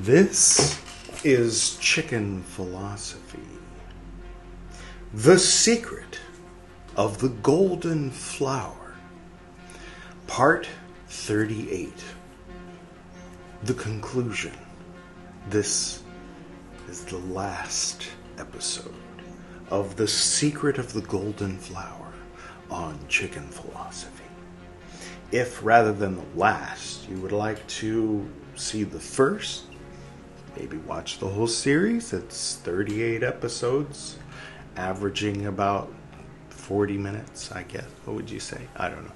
This is Chicken Philosophy. The Secret of the Golden Flower. Part 38. The conclusion. This is the last episode of The Secret of the Golden Flower on Chicken Philosophy. If, rather than the last, you would like to see the first, maybe watch the whole series. It's 38 episodes, averaging about 40 minutes, I guess. What would you say? I don't know.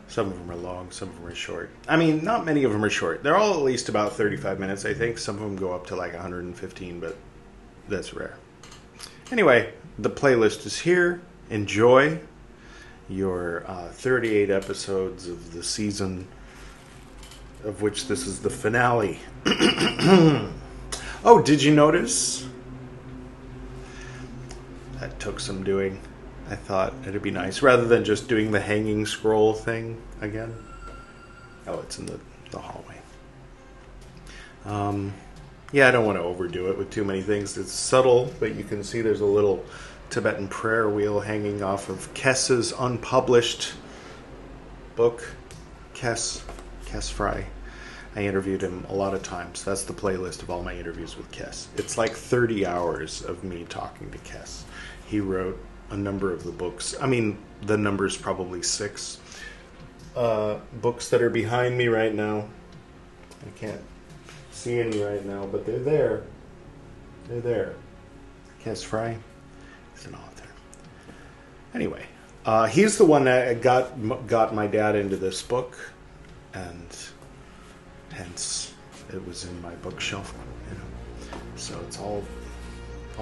Some of them are long, some of them are short. I mean, not many of them are short. They're all at least about 35 minutes, I think. Some of them go up to like 115, but that's rare. Anyway, the playlist is here. Enjoy your 38 episodes of the season, of which this is the finale. Oh, did you notice? That took some doing. I thought it'd be nice, rather than just doing the hanging scroll thing again. Oh, it's in the hallway. Yeah, I don't want to overdo it with too many things. It's subtle, but you can see there's a little Tibetan prayer wheel hanging off of Kess's unpublished book. Kess Fry. I interviewed him a lot of times. That's the playlist of all my interviews with Kess. It's like 30 hours of me talking to Kess. He wrote a number of the books. I mean, the number's probably 6 books that are behind me right now. I can't see any right now, but they're there. They're there. Kess Fry. He's an author. Anyway, he's the one that got my dad into this book, and hence it was in my bookshelf. You know, so it's all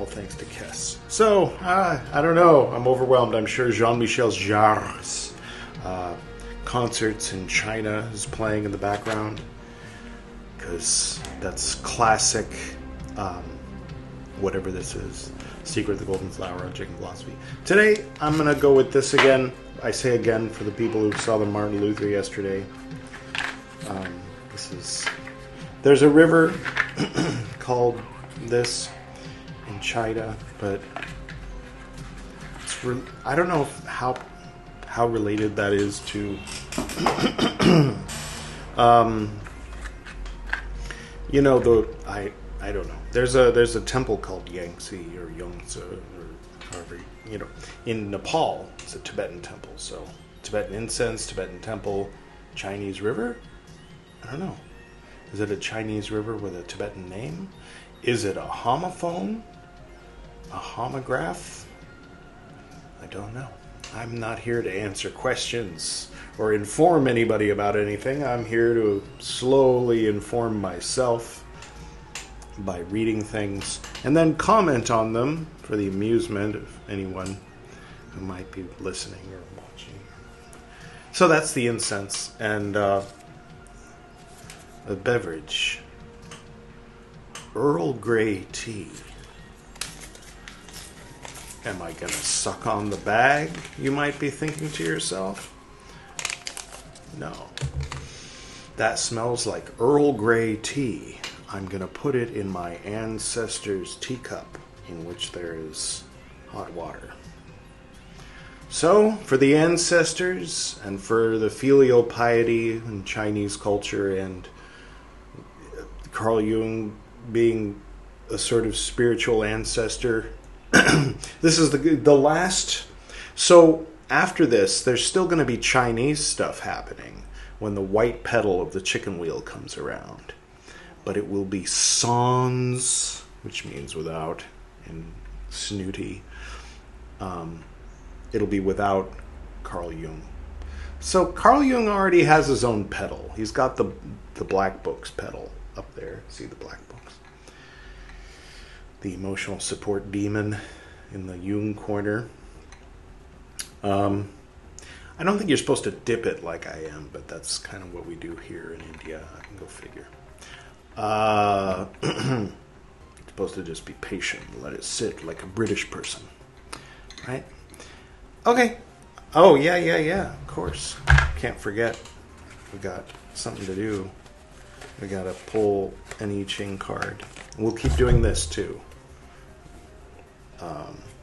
thanks to Kess. So I don't know. I'm overwhelmed. I'm sure Jean-Michel Jarre's concerts in China is playing in the background, because that's classic. Whatever this is. Secret of the Golden Flower on Chicken Philosophy. Today, I'm going to go with this again. I say again for the people who saw the Martin Luther yesterday. There's a river called this in China, but I don't know how related that is to you know, I don't know. There's a temple called Yangtze or Yongtse or however, you know, in Nepal. It's a Tibetan temple. So Tibetan incense, Tibetan temple, Chinese river. I don't know. Is it a Chinese river with a Tibetan name? Is it a homophone? A homograph? I don't know. I'm not here to answer questions or inform anybody about anything. I'm here to slowly inform myself by reading things and then comment on them for the amusement of anyone who might be listening or watching. So that's the incense and a beverage. Earl Grey tea. Am I going to suck on the bag? You might be thinking to yourself. No. That smells like Earl Grey tea. I'm going to put it in my ancestors' teacup, in which there is hot water. So, for the ancestors, and for the filial piety in Chinese culture, and Carl Jung being a sort of spiritual ancestor, this is the last. So, after this, there's still going to be Chinese stuff happening when the white petal of the chicken wheel comes around. But it will be sans, which means without, in snooty. It'll be without Carl Jung. So Carl Jung already has his own pedal. He's got the Black Books pedal up there. See the Black Books? The emotional support demon in the Jung corner. I don't think you're supposed to dip it like I am, but that's kind of what we do here in India. I can go figure. Supposed to just be patient, let it sit like a British person, right? Okay. Oh yeah, of course. Can't forget, we got something to do. We gotta pull an I Ching card. We'll keep doing this too.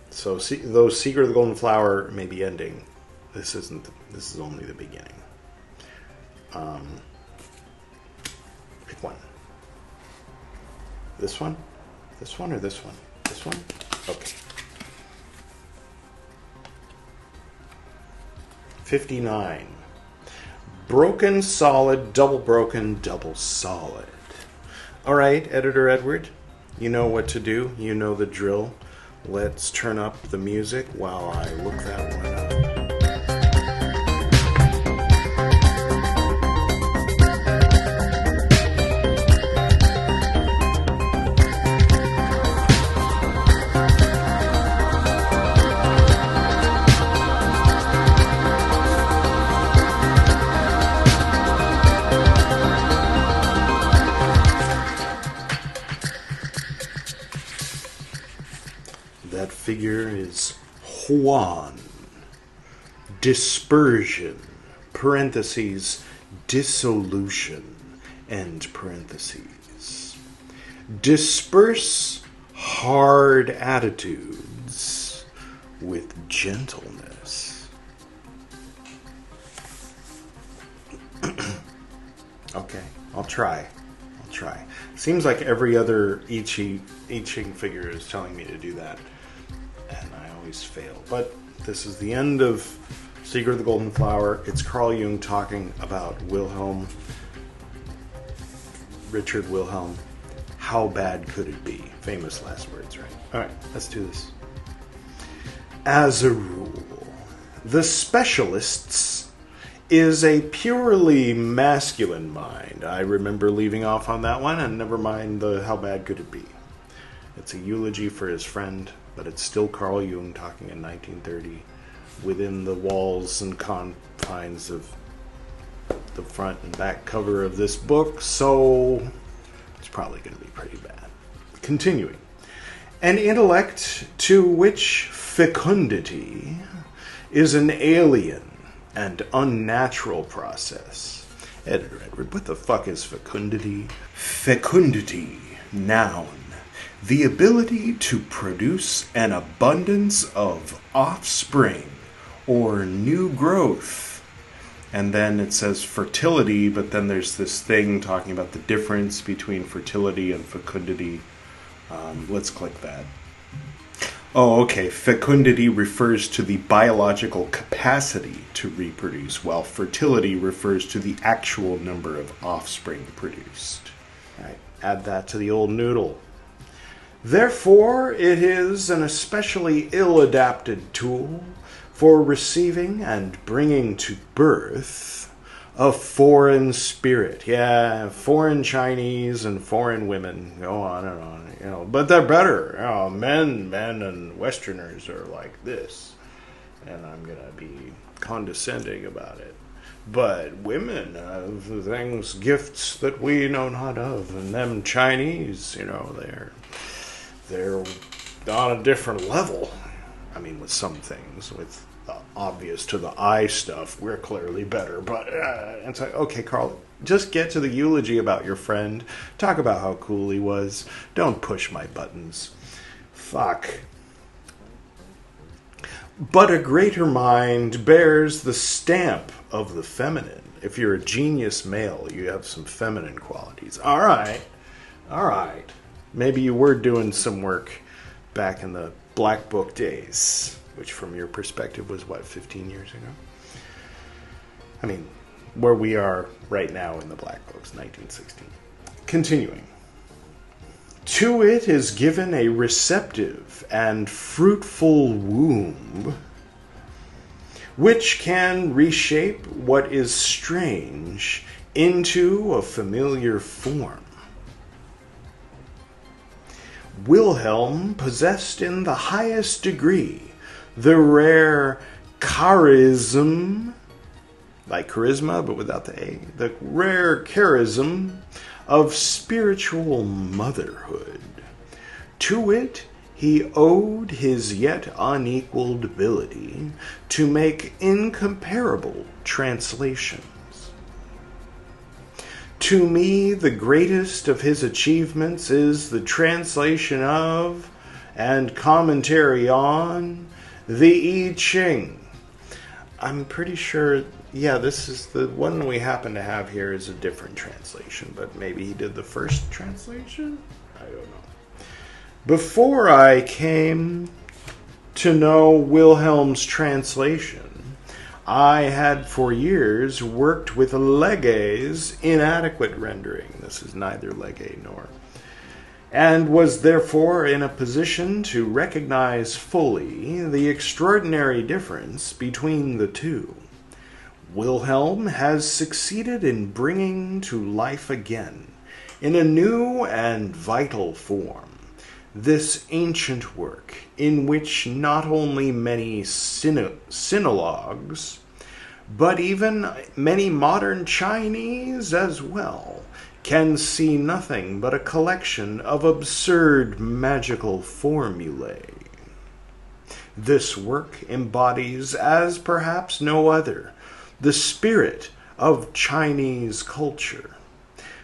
So those Secret of the Golden Flower may be ending. This isn't. This is only the beginning. Pick one. This one? This one or this one? This one? Okay. 59. Broken, solid, double solid. All right, Editor Edward, you know what to do. You know the drill. Let's turn up the music while I look that one up. That figure is Huan. Dispersion, parentheses, dissolution, end parentheses. Disperse hard attitudes with gentleness. Okay, I'll try. Seems like every other I Ching figure is telling me to do that, and I always fail. But this is the end of Secret of the Golden Flower. It's Carl Jung talking about Richard Wilhelm. How bad could it be? Famous last words, right? All right, let's do this. As a rule, the specialists is a purely masculine mind. I remember leaving off on that one, and never mind the how bad could it be. It's a eulogy for his friend, but it's still Carl Jung talking in 1930 within the walls and confines of the front and back cover of this book, so it's probably going to be pretty bad. Continuing. An intellect to which fecundity is an alien and unnatural process. Editor Edward, what the fuck is fecundity? Fecundity, noun. The ability to produce an abundance of offspring or new growth. And then it says fertility, but then there's this thing talking about the difference between fertility and fecundity. Let's click that. Oh, okay. Fecundity refers to the biological capacity to reproduce, while fertility refers to the actual number of offspring produced. All right, add that to the old noodle. Therefore, it is an especially ill-adapted tool for receiving and bringing to birth a foreign spirit. Yeah, foreign Chinese and foreign women. Go on and on. But they're better. Men and Westerners are like this. And I'm going to be condescending about it. But women have things, gifts that we know not of. And them Chinese, they're on a different level. I mean, with some things, with obvious to the eye stuff, we're clearly better. But it's like, okay, Carl, just get to the eulogy about your friend. Talk about how cool he was. Don't push my buttons. Fuck. But a greater mind bears the stamp of the feminine. If you're a genius male, you have some feminine qualities. All right. Maybe you were doing some work back in the Black Book days, which from your perspective was, 15 years ago? I mean, where we are right now in the Black Books, 1916. Continuing. To it is given a receptive and fruitful womb, which can reshape what is strange into a familiar form. Wilhelm possessed in the highest degree the rare charism, like charisma but without the A, the rare charism of spiritual motherhood. To it he owed his yet unequaled ability to make incomparable translations. To me, the greatest of his achievements is the translation of and commentary on the I Ching. I'm pretty sure, yeah, this is the one we happen to have here is a different translation, but maybe he did the first translation? I don't know. Before I came to know Wilhelm's translation, I had for years worked with Lege's inadequate rendering. This is neither Lege nor. And was therefore in a position to recognize fully the extraordinary difference between the two. Wilhelm has succeeded in bringing to life again, in a new and vital form, this ancient work, in which not only many sinologues, but even many modern Chinese as well, can see nothing but a collection of absurd magical formulae. This work embodies, as perhaps no other, the spirit of Chinese culture.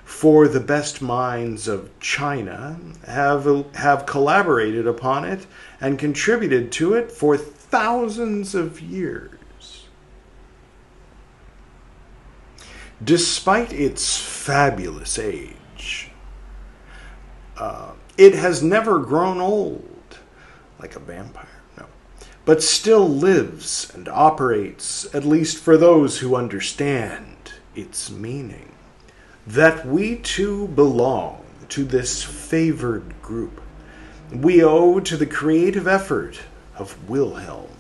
For the best minds of China have collaborated upon it and contributed to it for thousands of years. Despite its fabulous age, it has never grown old, like a vampire, no, but still lives and operates, at least for those who understand its meaning. That we too belong to this favored group, we owe to the creative effort of Wilhelm.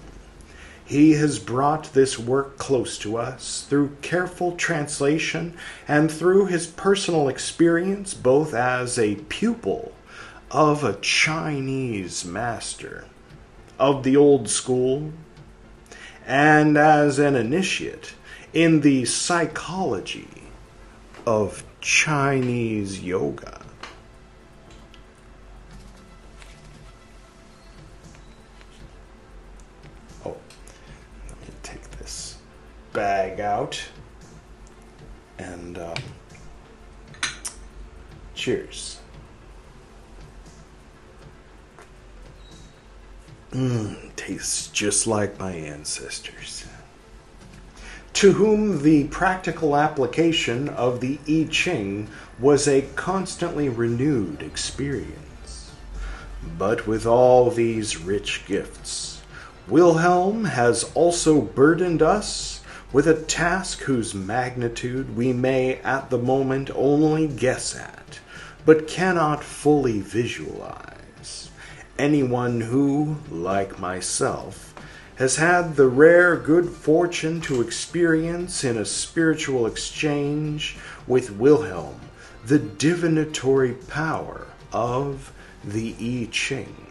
He has brought this work close to us through careful translation and through his personal experience both as a pupil of a Chinese master of the old school and as an initiate in the psychology of Chinese yoga. Oh, let me take this bag out and cheers. Tastes just like my ancestors. To whom the practical application of the I Ching was a constantly renewed experience. But with all these rich gifts, Wilhelm has also burdened us with a task whose magnitude we may at the moment only guess at, but cannot fully visualize. Anyone who, like myself, has had the rare good fortune to experience in a spiritual exchange with Wilhelm the divinatory power of the I Ching,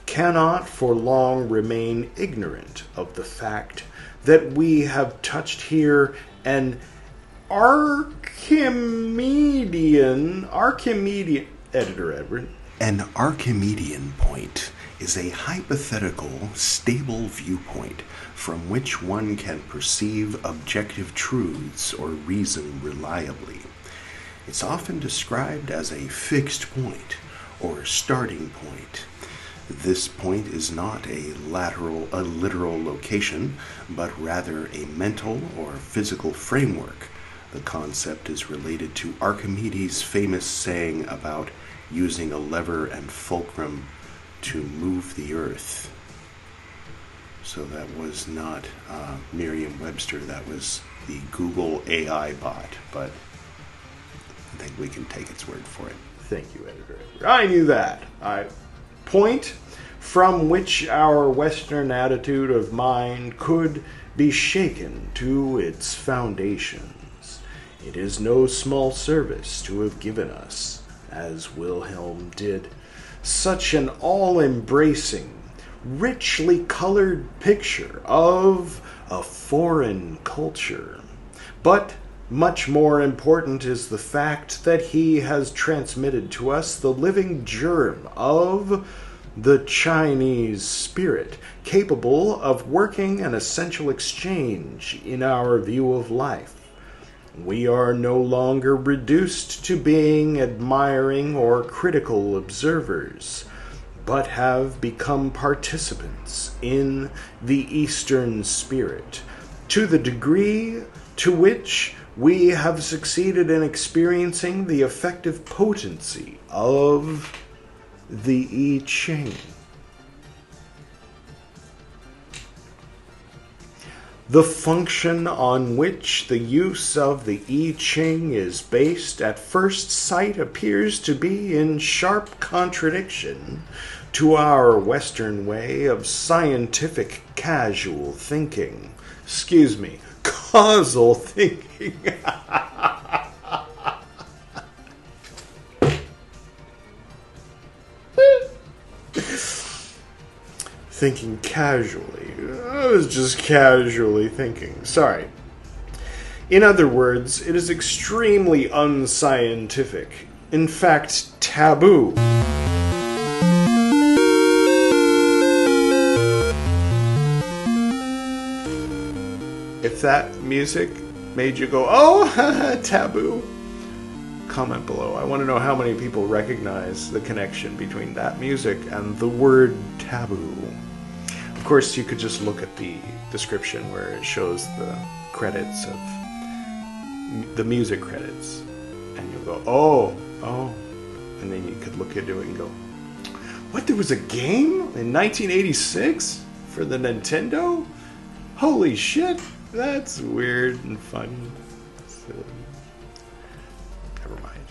cannot for long remain ignorant of the fact that we have touched here an Archimedean, Editor Edward. An Archimedean point is a hypothetical, stable viewpoint from which one can perceive objective truths or reason reliably. It's often described as a fixed point or starting point. This point is not a literal location, but rather a mental or physical framework. The concept is related to Archimedes' famous saying about using a lever and fulcrum to move the earth. So that was not Merriam-Webster, that was the Google AI bot, but I think we can take its word for it. Thank you, Editor. I knew that. Point from which our Western attitude of mind could be shaken to its foundations. It is no small service to have given us, as Wilhelm did, such an all-embracing, richly colored picture of a foreign culture. But much more important is the fact that he has transmitted to us the living germ of the Chinese spirit, capable of working an essential exchange in our view of life. We are no longer reduced to being admiring or critical observers, but have become participants in the Eastern spirit, to the degree to which we have succeeded in experiencing the effective potency of the I Ching. The function on which the use of the I Ching is based at first sight appears to be in sharp contradiction to our Western way of scientific casual thinking. Excuse me, causal thinking. Thinking casually. I was just casually thinking. Sorry. In other words, it is extremely unscientific. In fact, taboo. If that music made you go, oh, taboo, comment below. I want to know how many people recognize the connection between that music and the word taboo. Of course, you could just look at the description where it shows the credits of the music credits, and you'll go, oh, and then you could look into it and go, what, there was a game in 1986 for the Nintendo? Holy shit, that's weird and funny. Silly. Never mind.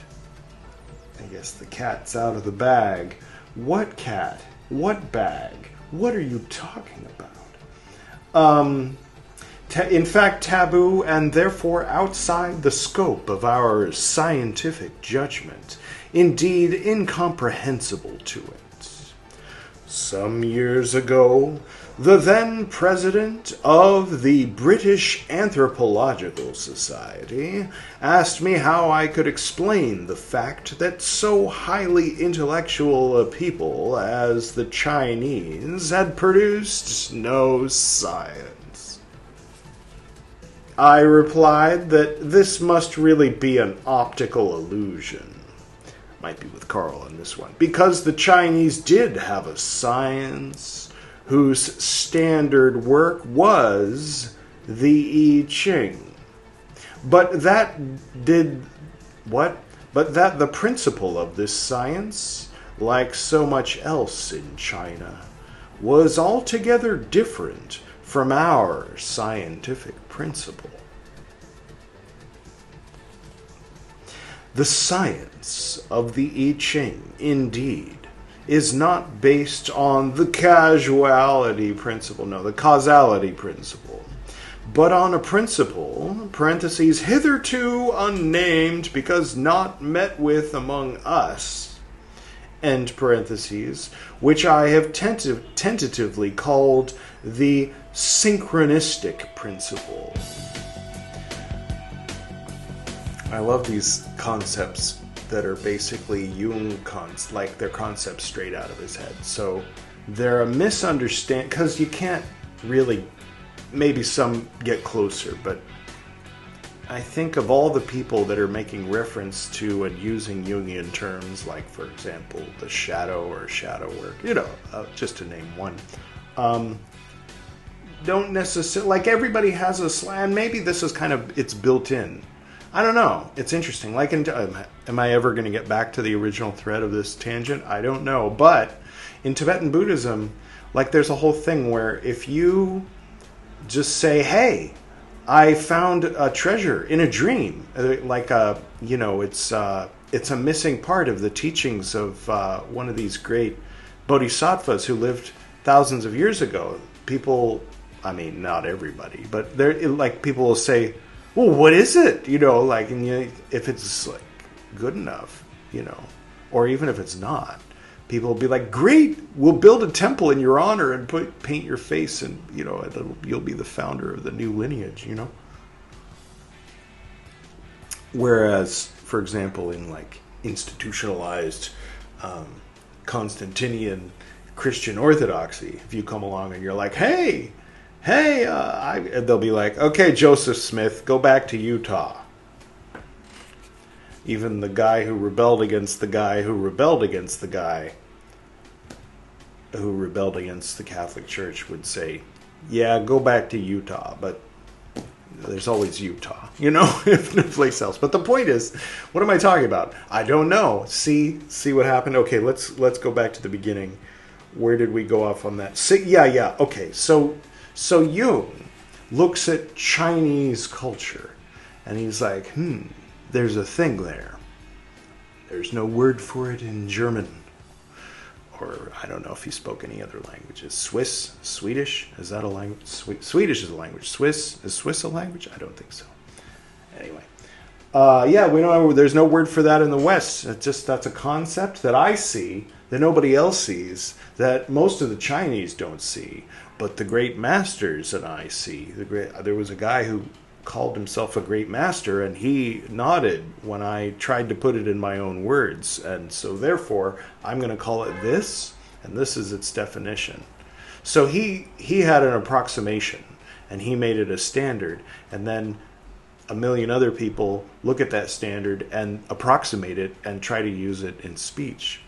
I guess the cat's out of the bag. What cat? What bag? What are you talking about? In fact, taboo and therefore outside the scope of our scientific judgment. Indeed, incomprehensible to it. Some years ago, the then president of the British Anthropological Society asked me how I could explain the fact that so highly intellectual a people as the Chinese had produced no science. I replied that this must really be an optical illusion. Might be with Carl on this one. Because the Chinese did have a science whose standard work was the I Ching. But that the principle of this science, like so much else in China, was altogether different from our scientific principle. The science of the I Ching, indeed, is not based on the causality principle, but on a principle, parentheses, hitherto unnamed because not met with among us, end parentheses, which I have tentatively called the synchronistic principle. I love these concepts that are basically Jung like they're concepts straight out of his head. So they're a misunderstanding, because you can't really, maybe some get closer, but I think of all the people that are making reference to and using Jungian terms, like, for example, the shadow or shadow work, just to name one, don't necessarily, like, everybody has a slant, maybe this is kind of, it's built in. I don't know. It's interesting. Like, am I ever going to get back to the original thread of this tangent? I don't know. But in Tibetan Buddhism, like, there's a whole thing where if you just say, hey, I found a treasure in a dream, like, it's a missing part of the teachings of one of these great bodhisattvas who lived thousands of years ago. People, I mean, not everybody, but people will say, well, what is it? If it's like good enough, or even if it's not, people will be like, great, we'll build a temple in your honor and paint your face, and you'll be the founder of the new lineage, Whereas, for example, in like institutionalized Constantinian Christian orthodoxy, if you come along and you're like, hey, they'll be like, okay, Joseph Smith, go back to Utah. Even the guy who rebelled against the guy who rebelled against the guy who rebelled against the Catholic Church would say, yeah, go back to Utah, but there's always Utah, if no place else. But the point is, what am I talking about? I don't know. See what happened? Okay, let's go back to the beginning. Where did we go off on that? Yeah. Okay, so Jung looks at Chinese culture, and he's like, there's a thing there. There's no word for it in German. Or I don't know if he spoke any other languages. Swedish, is that a language? Swedish is a language. Is Swiss a language? I don't think so. Anyway, we know there's no word for that in the West. That's a concept that I see that nobody else sees, that most of the Chinese don't see, but the great masters and I see. There was a guy who called himself a great master, and he nodded when I tried to put it in my own words, and so therefore I'm going to call it this, and this is its definition. So he had an approximation, and he made it a standard, and then a million other people look at that standard and approximate it and try to use it in speech.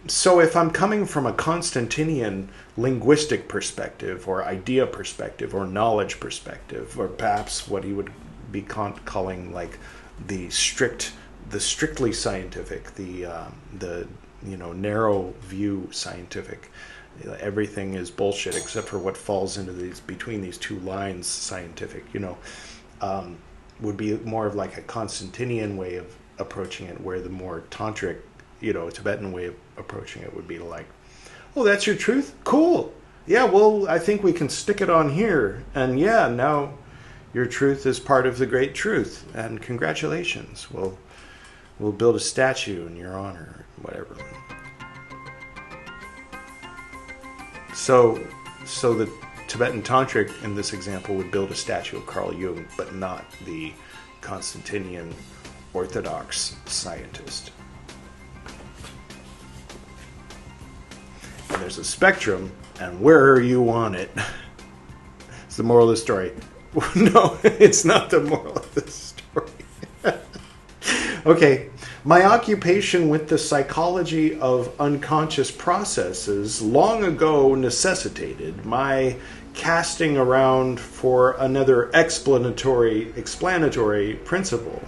So if I'm coming from a Constantinian linguistic perspective or idea perspective or knowledge perspective, or perhaps what he would be calling like the strictly scientific, the narrow view scientific, everything is bullshit except for what falls into between these two lines scientific, would be more of like a Constantinian way of approaching it, where the more tantric, Tibetan way of approaching it would be like, oh, that's your truth? Cool. Yeah, well, I think we can stick it on here. And yeah, now your truth is part of the great truth. And congratulations. We'll build a statue in your honor, whatever. So the Tibetan Tantric in this example would build a statue of Carl Jung, but not the Constantinian Orthodox scientist. And there's a spectrum, and where are you on it? It's the moral of the story. No, it's not the moral of the story. Okay, my occupation with the psychology of unconscious processes long ago necessitated my casting around for another explanatory principle,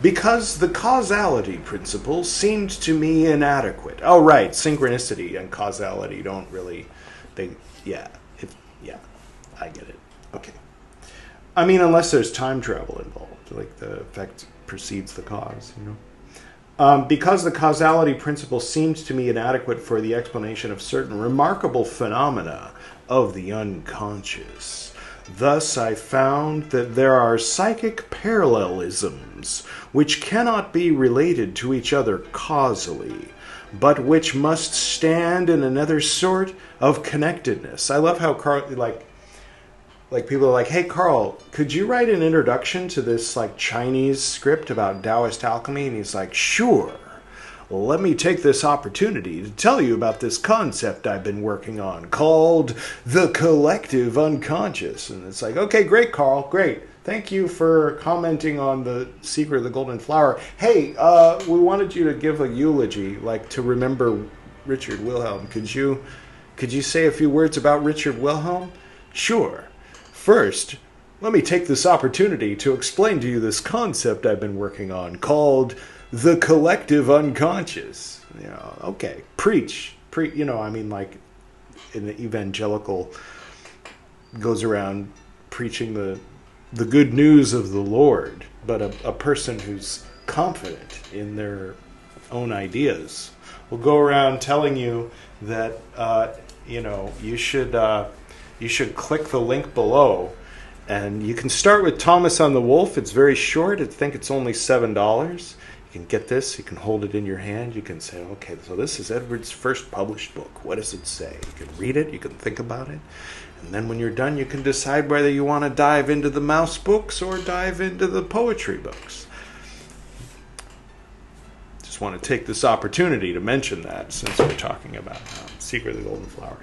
because the causality principle seemed to me inadequate. Oh, right, synchronicity and causality don't really, I get it. Okay. I mean, unless there's time travel involved, like the effect precedes the cause, because the causality principle seems to me inadequate for the explanation of certain remarkable phenomena of the unconscious. Thus, I found that there are psychic parallelisms which cannot be related to each other causally, but which must stand in another sort of connectedness. I love how Carl, like people are like, hey, Carl, could you write an introduction to this like Chinese script about Taoist alchemy? And he's like, sure. Well, let me take this opportunity to tell you about this concept I've been working on called the collective unconscious. And it's like, okay, great, Carl, great. Thank you for commenting on the Secret of the Golden Flower. Hey, we wanted you to give a eulogy, like to remember Richard Wilhelm. Could you say a few words about Richard Wilhelm? Sure. First, let me take this opportunity to explain to you this concept I've been working on called the collective unconscious. Okay, preach, like in the evangelical goes around preaching the good news of the Lord, but a person who's confident in their own ideas will go around telling you that you should click the link below, and you can start with Thomas on the Wolf. It's very short. I think it's only $7. You can get this. You can hold it in your hand. You can say, okay, so this is Edward's first published book. What does it say? You can read it. You can think about it. And then when you're done, you can decide whether you want to dive into the mouse books or dive into the poetry books. Just want to take this opportunity to mention that since we're talking about Secret of the Golden Flower.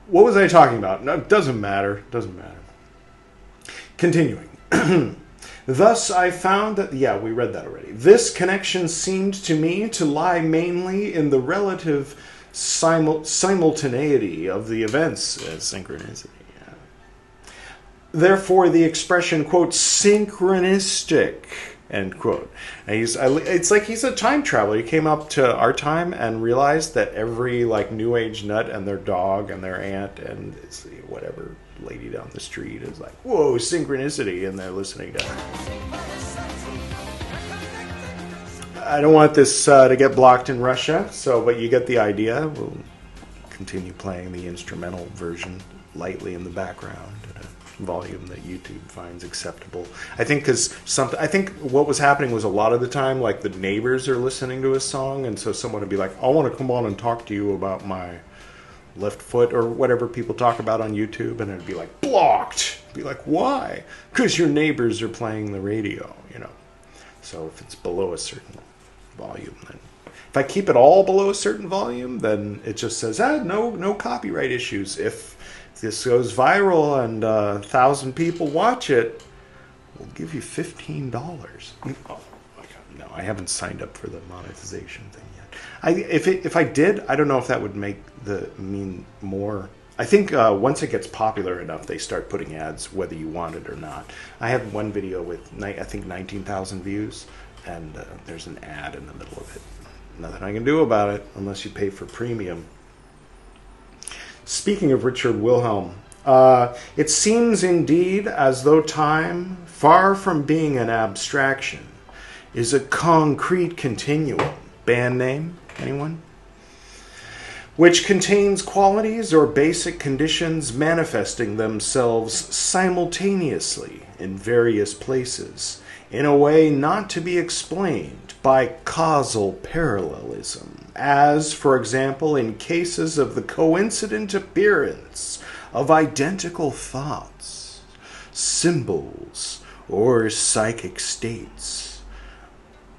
What was I talking about? No, it doesn't matter. Continuing. Thus, I found that, yeah, we read that already. This connection seemed to me to lie mainly in the relative simultaneity of the events as synchronicity. Yeah. Therefore, the expression, quote, synchronistic, end quote. And it's like he's a time traveler. He came up to our time and realized that every like New Age nut and their dog and their aunt and whatever lady down the street is like, whoa, synchronicity, and they're listening to him. I don't want this to get blocked in Russia, but you get the idea. We'll continue playing the instrumental version lightly in the background at a volume that YouTube finds acceptable. I think what was happening was a lot of the time, like the neighbors are listening to a song, and so someone would be like, I want to come on and talk to you about my left foot or whatever people talk about on YouTube, and it'd be like, blocked. It'd be like, why? Because your neighbors are playing the radio, So if it's below a certain volume, then if I keep it all below a certain volume, then it just says, no copyright issues. If this goes viral and 1,000 people watch it, we'll give you $15. Oh my God, no, I haven't signed up for the monetization thing yet. If I did, I don't know if that would make mean more. I think once it gets popular enough, they start putting ads whether you want it or not. I had one video with, I think, 19,000 views, and there's an ad in the middle of it. Nothing I can do about it unless you pay for premium. Speaking of Richard Wilhelm, it seems indeed as though time, far from being an abstraction, is a concrete continuum. Band name? Anyone? Which contains qualities or basic conditions manifesting themselves simultaneously in various places, in a way not to be explained by causal parallelism, as, for example, in cases of the coincident appearance of identical thoughts, symbols, or psychic states.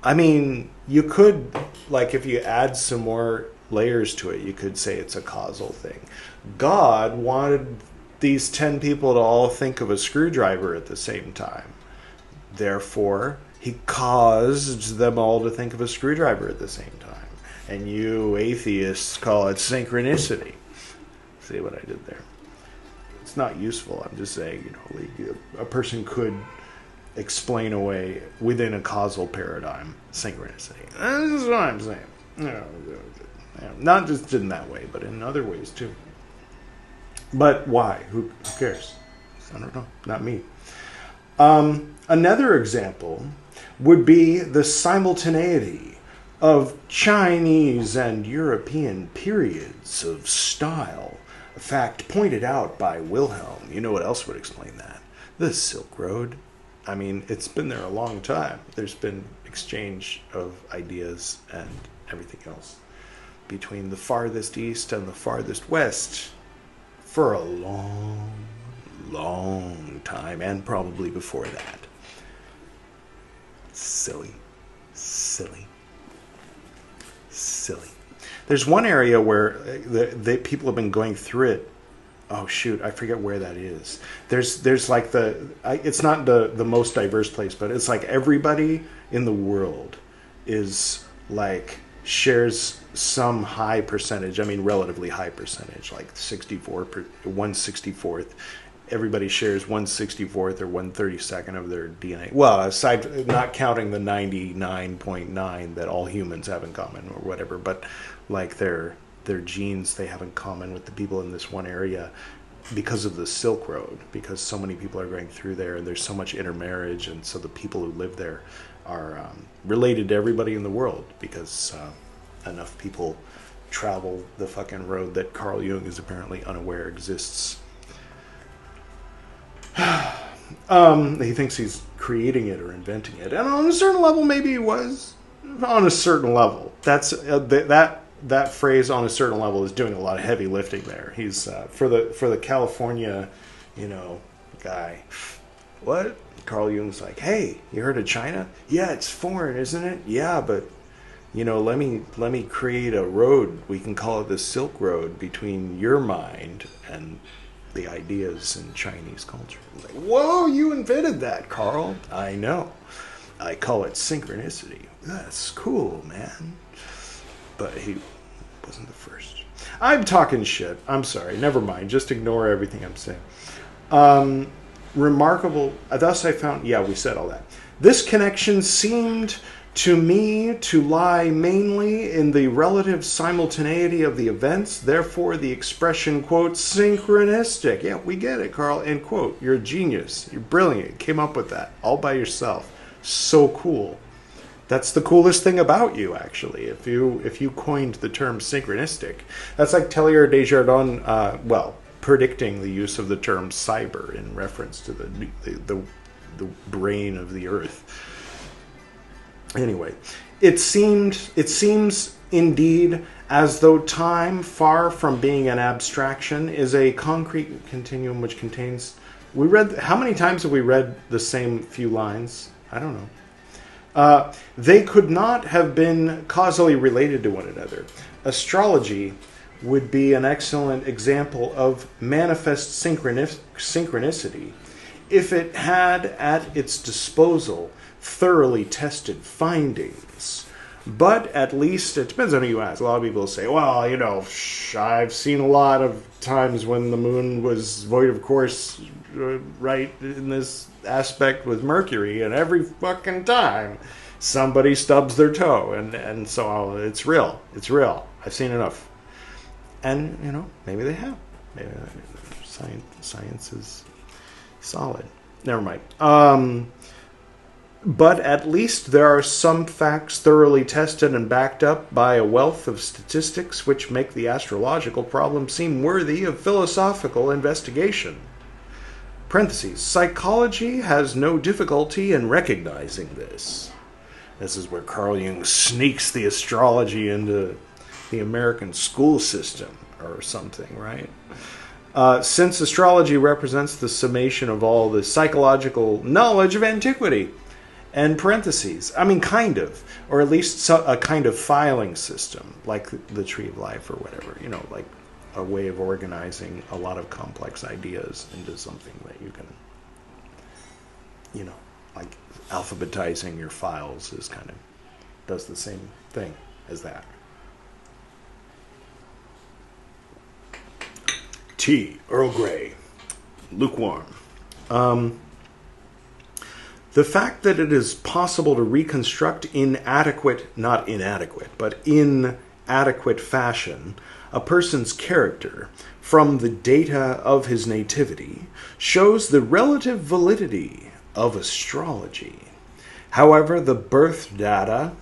I mean, you could, like, if you add some more layers to it, you could say it's a causal thing. God wanted these 10 people to all think of a screwdriver at the same time. Therefore, he caused them all to think of a screwdriver at the same time. And you atheists call it synchronicity. See what I did there? It's not useful. I'm just saying, a person could explain away within a causal paradigm synchronicity. This is what I'm saying. Not just in that way, but in other ways too. But why? Who cares? I don't know. Not me. Another example would be the simultaneity of Chinese and European periods of style. A fact pointed out by Wilhelm. You know what else would explain that? The Silk Road. I mean, it's been there a long time. There's been exchange of ideas and everything else between the farthest east and the farthest west for a long, long time, and probably before that. Silly. There's one area where the people have been going through it. Oh shoot, I forget where that is. There's like it's not the most diverse place, but it's like everybody in the world is like shares some high percentage. I mean, relatively high percentage, like 1/64th. Everybody shares 1/64th or 1/32nd of their DNA. Well, aside, not counting the 99.9 that all humans have in common or whatever, but like their genes they have in common with the people in this one area because of the Silk Road, because so many people are going through there and there's so much intermarriage, and so the people who live there are related to everybody in the world because enough people travel the fucking road that Carl Jung is apparently unaware exists. He thinks he's creating it or inventing it, and on a certain level maybe he was. On a certain level, that's that phrase "on a certain level" is doing a lot of heavy lifting there. He's for the California, guy. What? Carl Jung's like, hey, you heard of China? Yeah, it's foreign, isn't it? Yeah, but let me create a road. We can call it the Silk Road between your mind and the ideas in Chinese culture. Like, whoa, you invented that, Carl. I know. I call it synchronicity. That's cool, man. But he wasn't the first. I'm talking shit. I'm sorry. Never mind. Just ignore everything I'm saying. Remarkable. Thus I found... Yeah, we said all that. This connection seemed to me to lie mainly in the relative simultaneity of the events. Therefore, the expression, quote, synchronistic. Yeah, we get it, Carl. End quote. You're a genius. You're brilliant. You came up with that all by yourself. So cool. That's the coolest thing about you, actually. If you coined the term synchronistic, that's like Teilhard de Chardin, predicting the use of the term cyber in reference to the brain of the Earth. Anyway, it seems indeed as though time, far from being an abstraction, is a concrete continuum which contains... How many times have we read the same few lines? I don't know. They could not have been causally related to one another. Astrology would be an excellent example of manifest synchronicity if it had at its disposal thoroughly tested findings. But at least, it depends on who you ask. A lot of people say, well, I've seen a lot of times when the moon was void of course, right in this aspect with Mercury, and every fucking time somebody stubs their toe, and so it's real. It's real. I've seen enough. And, maybe they have. Maybe science is solid. Never mind. But at least there are some facts thoroughly tested and backed up by a wealth of statistics which make the astrological problem seem worthy of philosophical investigation. Parentheses. Psychology has no difficulty in recognizing this. This is where Carl Jung sneaks the astrology into the American school system or something, right? Since astrology represents the summation of all the psychological knowledge of antiquity. And parentheses, kind of, or at least a kind of filing system, like the Tree of Life or whatever, like a way of organizing a lot of complex ideas into something that you can, like alphabetizing your files is kind of, does the same thing as that. Tea, Earl Grey, lukewarm. The fact that it is possible to reconstruct not inadequate, but in adequate fashion, a person's character from the data of his nativity shows the relative validity of astrology. However, the birth data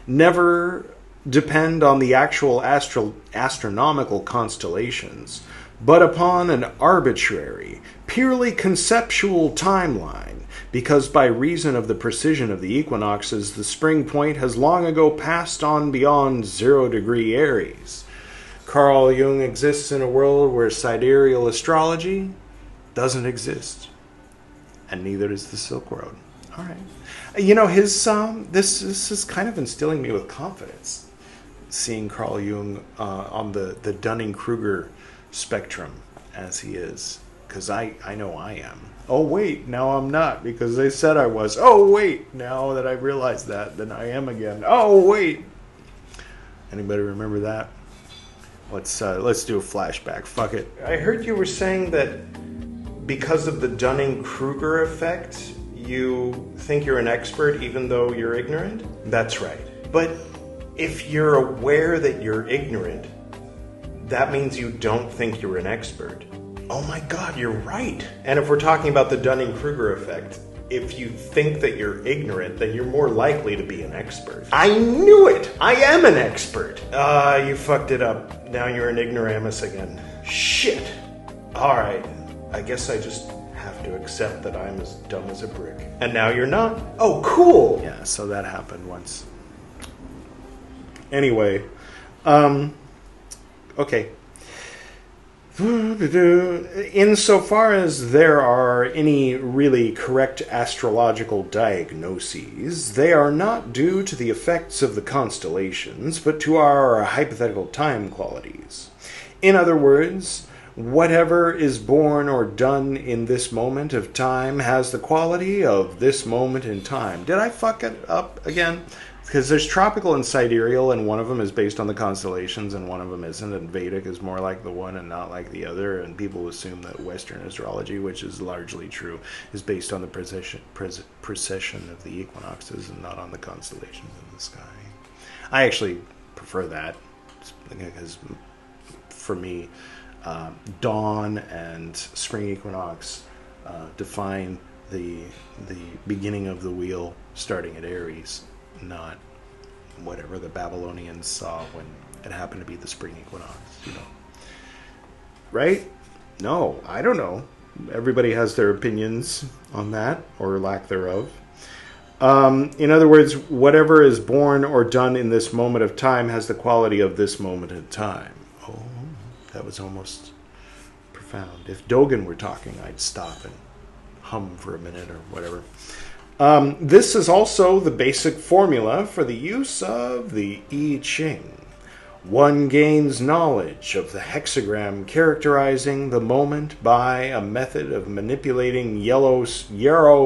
never depend on the actual astronomical constellations, but upon an arbitrary, purely conceptual timeline, because by reason of the precision of the equinoxes, the spring point has long ago passed on beyond 0 degree Aries. Carl Jung exists in a world where sidereal astrology doesn't exist, and neither does the Silk Road. All right. His this is kind of instilling me with confidence, seeing Carl Jung on the Dunning-Kruger spectrum as he is, because I know I am. Oh wait, now I'm not, because they said I was. Oh wait, now that I realize that, then I am again. Oh wait. Anybody remember that? Let's do a flashback. Fuck it. I heard you were saying that because of the Dunning-Kruger effect, you think you're an expert even though you're ignorant? That's right. But if you're aware that you're ignorant, that means you don't think you're an expert. Oh my God, you're right. And if we're talking about the Dunning-Kruger effect, if you think that you're ignorant, then you're more likely to be an expert. I knew it! I am an expert! You fucked it up. Now you're an ignoramus again. Shit! Alright, I guess I just have to accept that I'm as dumb as a brick. And now you're not? Oh, cool! Yeah, so that happened once. Anyway, okay. Insofar as there are any really correct astrological diagnoses, they are not due to the effects of the constellations, but to our hypothetical time qualities. In other words, Whatever is born or done in this moment of time has the quality of this moment in time. Did I fuck it up again? Because there's tropical and sidereal, and one of them is based on the constellations, and one of them isn't, and Vedic is more like the one and not like the other, and people assume that Western astrology, which is largely true, is based on the precession of the equinoxes and not on the constellations in the sky. I actually prefer that, because for me, dawn and spring equinox define the beginning of the wheel starting at Aries, not whatever the Babylonians saw when it happened to be the spring equinox, Right? No, I don't know. Everybody has their opinions on that, or lack thereof. In other words, whatever is born or done in this moment of time has the quality of this moment in time. Oh, that was almost profound. If Dogen were talking, I'd stop and hum for a minute or whatever. This is also the basic formula for the use of the I Ching. One gains knowledge of the hexagram characterizing the moment by a method of manipulating yarrow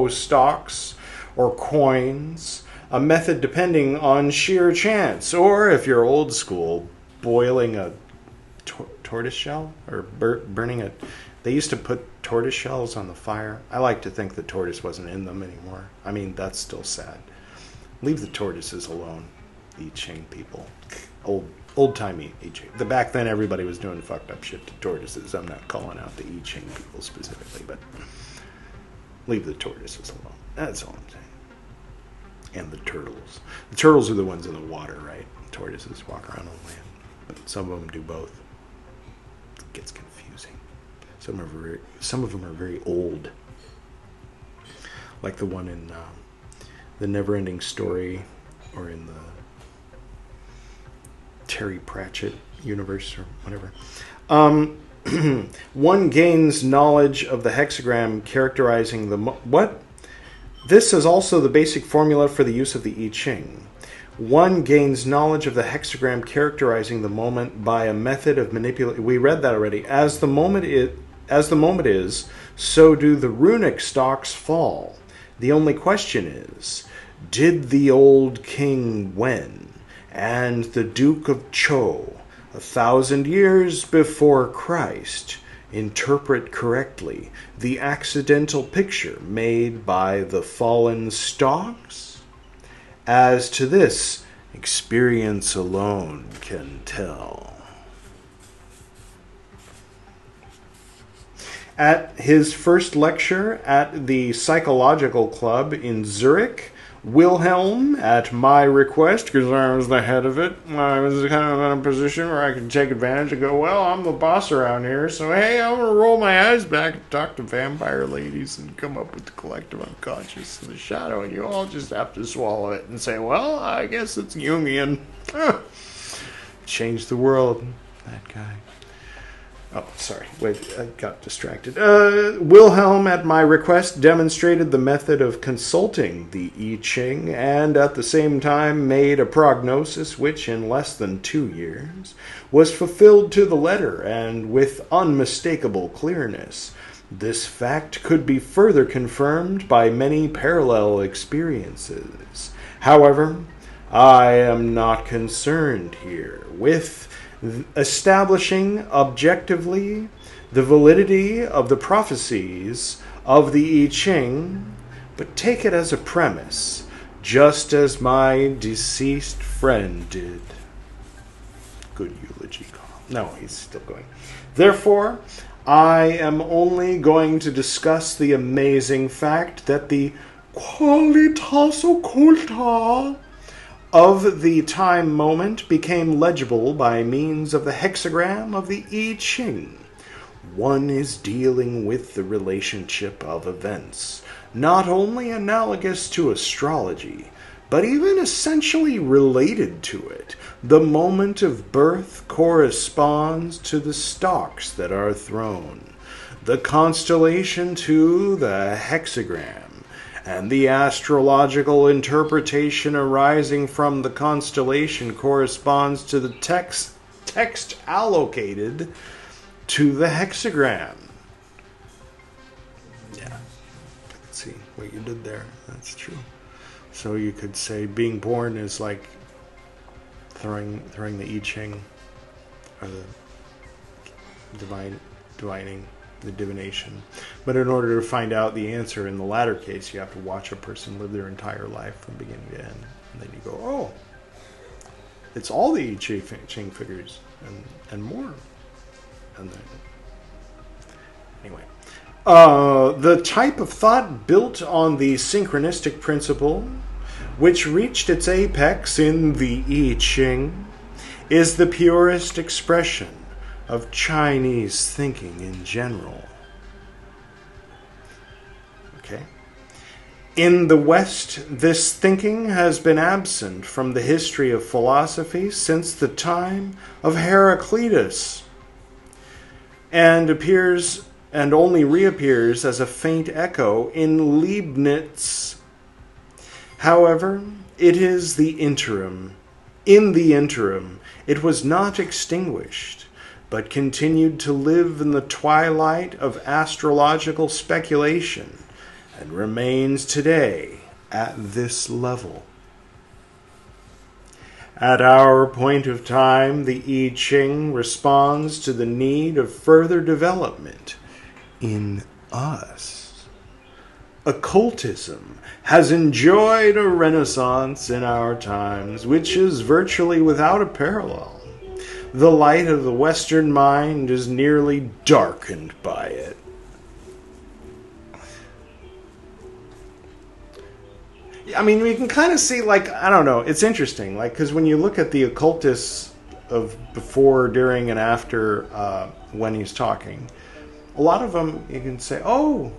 stalks or coins, a method depending on sheer chance, or, if you're old school, boiling a tortoise shell or burning a... They used to put tortoise shells on the fire. I like to think the tortoise wasn't in them anymore. I mean, that's still sad. Leave the tortoises alone, I Ching people. Old-timey I Ching. Back then, everybody was doing fucked up shit to tortoises. I'm not calling out the I Ching people specifically, but leave the tortoises alone. That's all I'm saying. And the turtles. The turtles are the ones in the water, right? Tortoises walk around on land. But some of them do both. It gets confusing. Some of them are very old. Like the one in the Never-Ending Story, or in the Terry Pratchett universe, or whatever. One gains knowledge of the hexagram characterizing the... What? This is also the basic formula for the use of the I Ching. One gains knowledge of the hexagram characterizing the moment by a method of manipulation. We read that already. As the moment is, so do the runic stalks fall. The only question is, did the old King Wen and the Duke of Chou, 1,000 years before Christ, interpret correctly the accidental picture made by the fallen stalks? As to this, experience alone can tell. At his first lecture at the Psychological Club in Zurich, Wilhelm, at my request, because I was the head of it, I was kind of in a position where I could take advantage and go, well, I'm the boss around here, so hey, I'm going to roll my eyes back and talk to vampire ladies and come up with the collective unconscious and the shadow, and you all just have to swallow it and say, well, I guess it's Jungian. Change the world, that guy. Oh, sorry. Wait, I got distracted. Wilhelm, at my request, demonstrated the method of consulting the I Ching and at the same time made a prognosis which, in less than 2 years, was fulfilled to the letter and with unmistakable clearness. This fact could be further confirmed by many parallel experiences. However, I am not concerned here with establishing objectively the validity of the prophecies of the I Ching, but take it as a premise, just as my deceased friend did. Good eulogy, Carl. No, he's still going. Therefore, I am only going to discuss the amazing fact that the qualitas occulta of the time moment became legible by means of the hexagram of the I Ching. One is dealing with the relationship of events, not only analogous to astrology, but even essentially related to it. The moment of birth corresponds to the stalks that are thrown, the constellation to the hexagram, and the astrological interpretation arising from the constellation corresponds to the text allocated to the hexagram. Yeah. Let's see what you did there. That's true. So you could say being born is like throwing the I Ching, or the divining, the divination. But in order to find out the answer in the latter case, you have to watch a person live their entire life from beginning to end. And then you go, oh, it's all the I Ching figures and more. And then, anyway. The type of thought built on the synchronistic principle, which reached its apex in the I Ching, is the purest expression of Chinese thinking in general. Okay. In the West, this thinking has been absent from the history of philosophy since the time of Heraclitus, and only reappears as a faint echo in Leibniz. However, it is the interim. In the interim, it was not extinguished, but continued to live in the twilight of astrological speculation, and remains today at this level. At our point of time, the I Ching responds to the need of further development in us. Occultism has enjoyed a renaissance in our times, which is virtually without a parallel. The light of the Western mind is nearly darkened by it. I mean, we can kind of see, like, I don't know, it's interesting, like, because when you look at the occultists of before, during, and after when he's talking, a lot of them you can say, oh,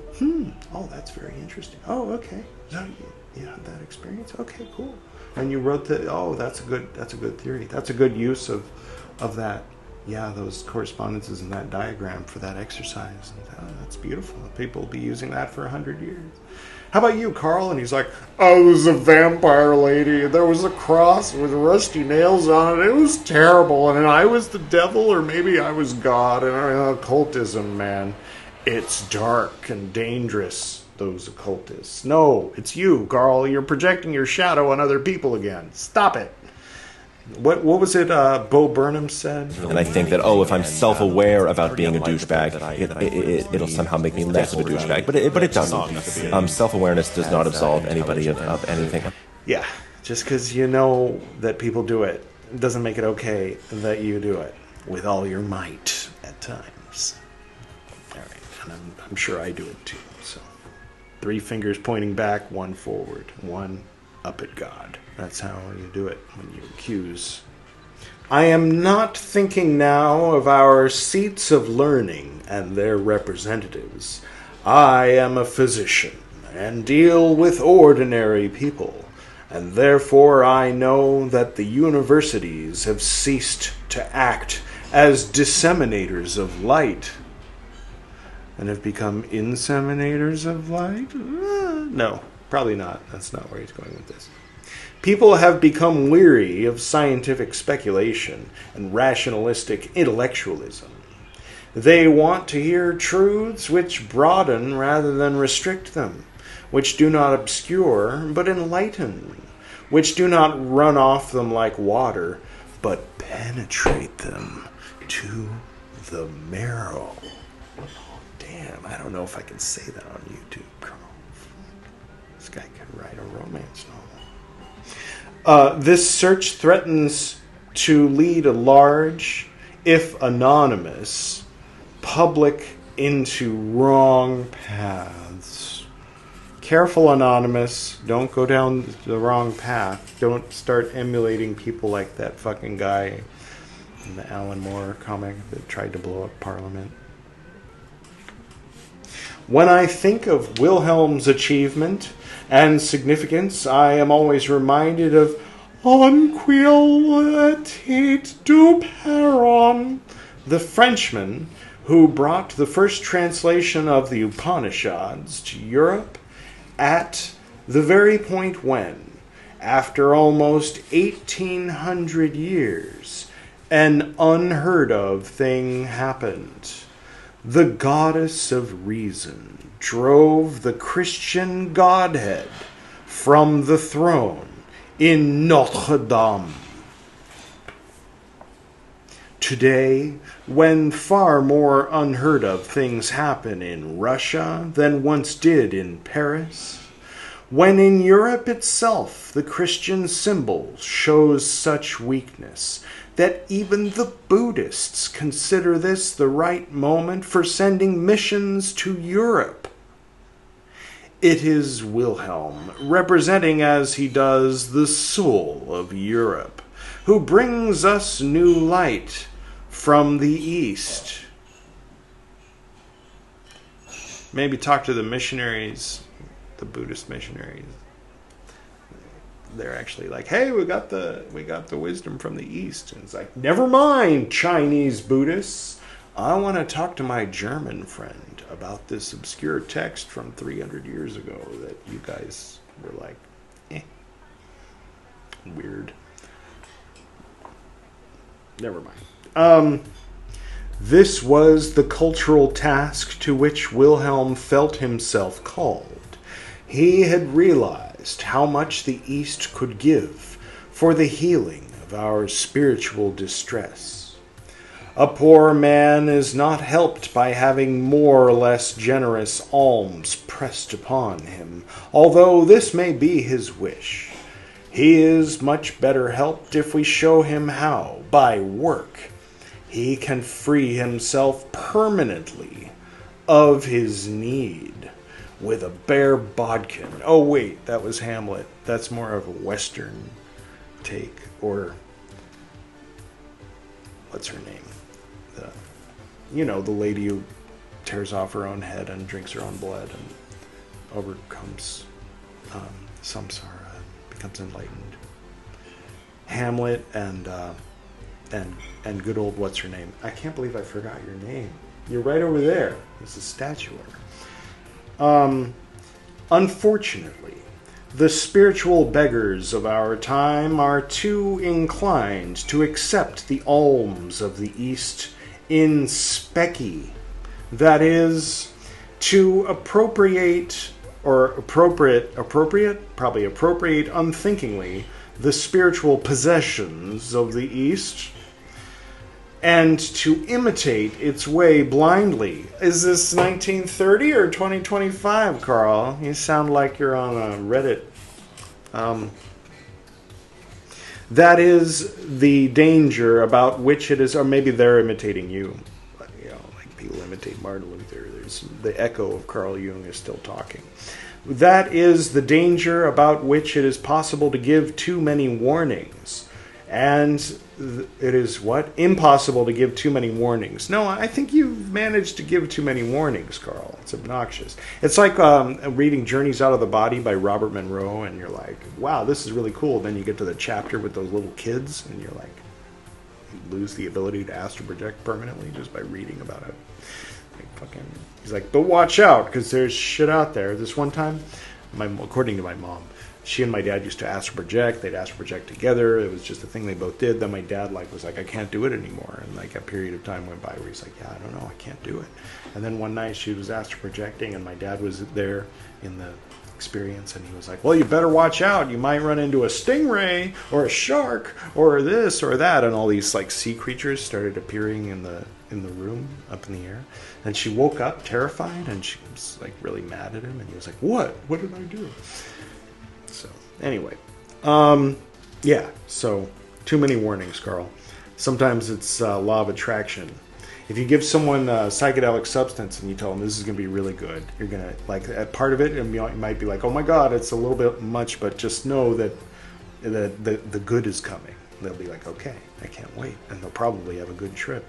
that's very interesting. Oh, okay. So you had that experience? Okay, cool. And you wrote that, oh, that's a good theory. That's a good use of that. Yeah, those correspondences in that diagram for that exercise. And, oh, that's beautiful. People will be using that for 100 years. How about you, Carl? And he's like, oh, there's a vampire lady. There was a cross with rusty nails on it. It was terrible. And I was the devil, or maybe I was God. And occultism, man, it's dark and dangerous, those occultists. No, it's you, Carl. You're projecting your shadow on other people again. Stop it. What was it Bo Burnham said? And I think that, if I'm self-aware about being a douchebag, it'll somehow make me less of a douchebag. But it doesn't. Self-awareness does not absolve anybody of anything. Yeah, just because you know that people do it doesn't make it okay that you do it with all your might at times. All right, and I'm sure I do it too. So 3 fingers pointing back, 1 forward, 1 up at God. That's how you do it when you accuse. I am not thinking now of our seats of learning and their representatives. I am a physician and deal with ordinary people, and therefore I know that the universities have ceased to act as disseminators of light and have become inseminators of light? No, probably not. That's not where he's going with this. People have become weary of scientific speculation and rationalistic intellectualism. They want to hear truths which broaden rather than restrict them, which do not obscure but enlighten, which do not run off them like water, but penetrate them to the marrow. Damn, I don't know if I can say that on YouTube, Carl. This guy could write a romance novel. This search threatens to lead a large, if anonymous, public into wrong paths. Careful, Anonymous. Don't go down the wrong path. Don't start emulating people like that fucking guy in the Alan Moore comic that tried to blow up Parliament. When I think of Wilhelm's achievement and significance, I am always reminded of "On quil etit du Peron," the Frenchman who brought the first translation of the Upanishads to Europe at the very point when, after almost 1800 years, an unheard of thing happened. The goddess of reason drove the Christian Godhead from the throne in Notre Dame. Today, when far more unheard of things happen in Russia than once did in Paris, when in Europe itself the Christian symbol shows such weakness that even the Buddhists consider this the right moment for sending missions to Europe, it is Wilhelm, representing as he does the soul of Europe, who brings us new light from the East. Maybe talk to the missionaries, the Buddhist missionaries. They're actually like, hey, we got the wisdom from the East. And it's like, never mind, Chinese Buddhists. I want to talk to my German friend about this obscure text from 300 years ago that you guys were like, weird. Never mind. This was the cultural task to which Wilhelm felt himself called. He had realized how much the East could give for the healing of our spiritual distress. A poor man is not helped by having more or less generous alms pressed upon him, although this may be his wish. He is much better helped if we show him how, by work, he can free himself permanently of his need with a bare bodkin. Oh wait, that was Hamlet. That's more of a Western take. Or, what's her name? The lady who tears off her own head and drinks her own blood and overcomes samsara, becomes enlightened. Hamlet and good old what's her name? I can't believe I forgot your name. You're right over there. There's a statue of her. Unfortunately, the spiritual beggars of our time are too inclined to accept the alms of the East in specie. That is, to appropriate unthinkingly the spiritual possessions of the East and to imitate its way blindly. Is this 1930 or 2025, Carl? You sound like you're on a Reddit. That is the danger about which it is, or maybe they're imitating you. Like people imitate Martin Luther. There's the echo of Carl Jung is still talking. That is the danger about which it is possible to give too many warnings. And it is what? Impossible to give too many warnings. No, I think you've managed to give too many warnings, Carl. It's obnoxious. It's like reading Journeys Out of the Body by Robert Monroe, and you're like, wow, this is really cool. Then you get to the chapter with those little kids, and you're like, you lose the ability to astral project permanently just by reading about it. He's like, but watch out, because there's shit out there. This one time, according to my mom, she and my dad used to astral project. They'd astral project together. It was just a thing they both did. Then my dad was like, I can't do it anymore. And a period of time went by where he's like, yeah, I don't know, I can't do it. And then one night she was astral projecting, and my dad was there in the experience, and he was like, well, you better watch out. You might run into a stingray or a shark or this or that. And all these sea creatures started appearing in the room up in the air. And she woke up terrified, and she was really mad at him. And he was like, what did I do? So anyway, yeah, so too many warnings, Carl. Sometimes it's law of attraction. If you give someone a psychedelic substance and you tell them this is going to be really good, you're going to, part of it, and you might be like, oh my God, it's a little bit much, but just know that the good is coming. They'll be like, okay, I can't wait. And they'll probably have a good trip,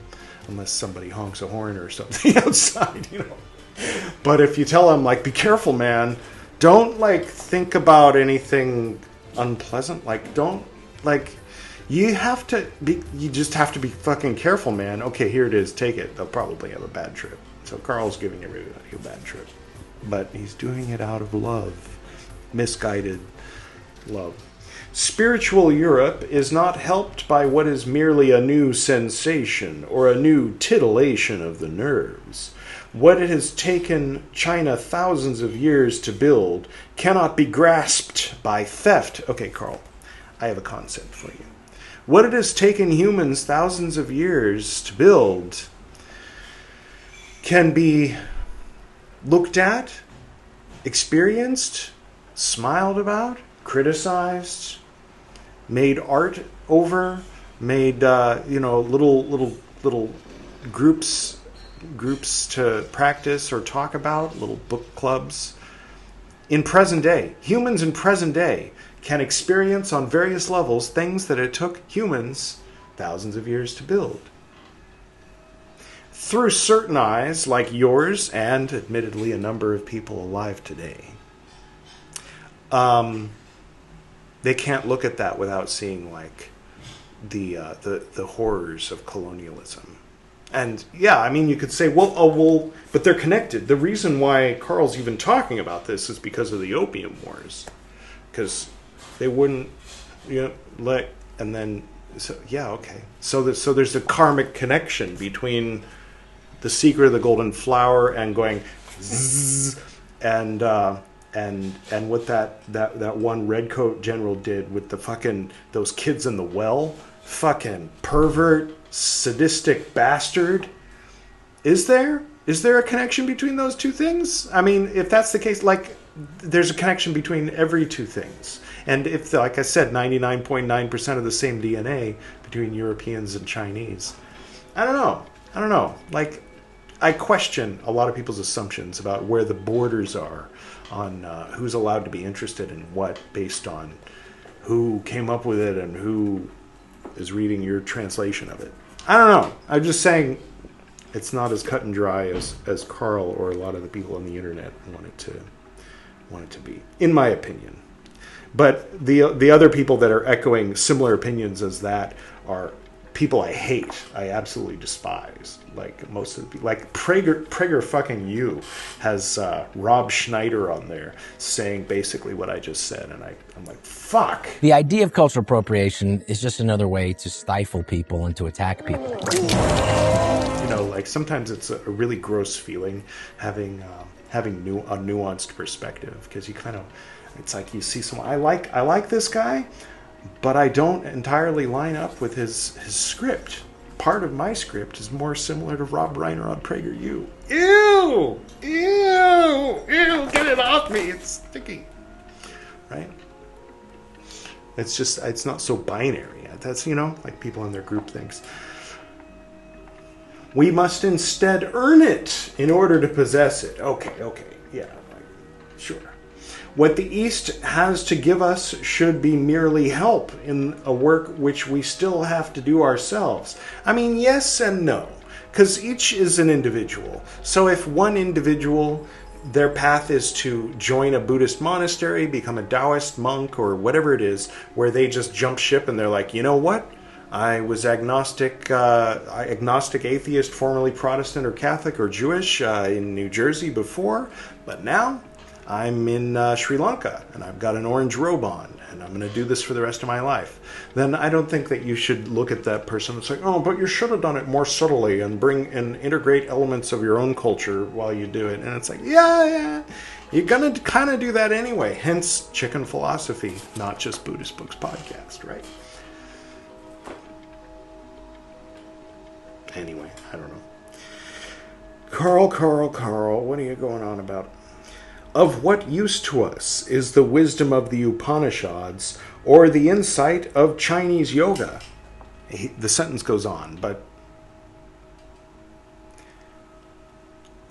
unless somebody honks a horn or something outside, But if you tell them, be careful, man, don't think about anything unpleasant. You just have to be fucking careful, man. Okay, here it is. Take it. They'll probably have a bad trip. So Carl's giving everybody a bad trip, but he's doing it out of love, misguided love. Spiritual Europe is not helped by what is merely a new sensation or a new titillation of the nerves. What it has taken China thousands of years to build cannot be grasped by theft. Okay, Carl, I have a concept for you. What it has taken humans thousands of years to build can be looked at, experienced, smiled about, criticized, made art over, made little groups to practice or talk about, little book clubs. In present day, humans in present day can experience on various levels things that it took humans thousands of years to build. Through certain eyes, like yours and admittedly a number of people alive today, they can't look at that without seeing like the horrors of colonialism. And yeah, I mean, you could say, well, but they're connected. The reason why Carl's even talking about this is because of the Opium Wars, because they wouldn't, let, and then, so yeah, okay. So there's a karmic connection between the Secret of the Golden Flower and going zzz, and what that one redcoat general did with the fucking those kids in the well, fucking pervert, sadistic bastard. Is there a connection between those two things? I mean, if that's the case, like, there's a connection between every two things. And if, like I said, 99.9% of the same DNA between Europeans and Chinese, I don't know. Like, I question a lot of people's assumptions about where the borders are on who's allowed to be interested in what based on who came up with it and who is reading your translation of it. I don't know. I'm just saying it's not as cut and dry as Carl or a lot of the people on the internet want it to be, in my opinion. But the other people that are echoing similar opinions as that are people I hate. I absolutely despise. Like most of the people, like Prager fucking you has Rob Schneider on there saying basically what I just said, and I'm like, fuck. The idea of cultural appropriation is just another way to stifle people and to attack people. Like sometimes it's a really gross feeling having a nuanced perspective, because you kind of, it's like you see someone, I like this guy, but I don't entirely line up with his script. Part of my script is more similar to Rob Reiner on PragerU. Ew! Get it off me! It's sticky. Right? It's not so binary. That's, like people in their group things. We must instead earn it in order to possess it. Okay, yeah, sure. What the East has to give us should be merely help in a work which we still have to do ourselves. I mean, yes and no, because each is an individual. So if one individual, their path is to join a Buddhist monastery, become a Taoist monk, or whatever it is, where they just jump ship and they're like, you know what? I was agnostic, atheist, formerly Protestant or Catholic or Jewish in New Jersey before, but now I'm in Sri Lanka, and I've got an orange robe on, and I'm going to do this for the rest of my life. Then I don't think that you should look at that person and say, oh, but you should have done it more subtly and bring and integrate elements of your own culture while you do it. And it's like, yeah, you're going to kind of do that anyway. Hence, Chicken Philosophy, not just Buddhist Books podcast, right? Anyway, I don't know. Carl, what are you going on about? Of what use to us is the wisdom of the Upanishads or the insight of Chinese yoga? The sentence goes on, but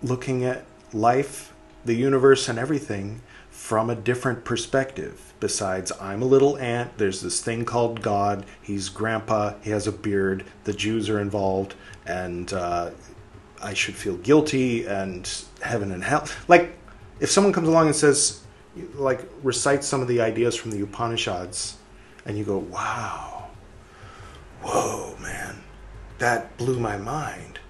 looking at life, the universe, and everything from a different perspective. Besides, I'm a little ant, there's this thing called God, he's grandpa, he has a beard, the Jews are involved, and I should feel guilty, and heaven and hell. Like, if someone comes along and says, like, recites some of the ideas from the Upanishads, and you go, wow, whoa, man, that blew my mind.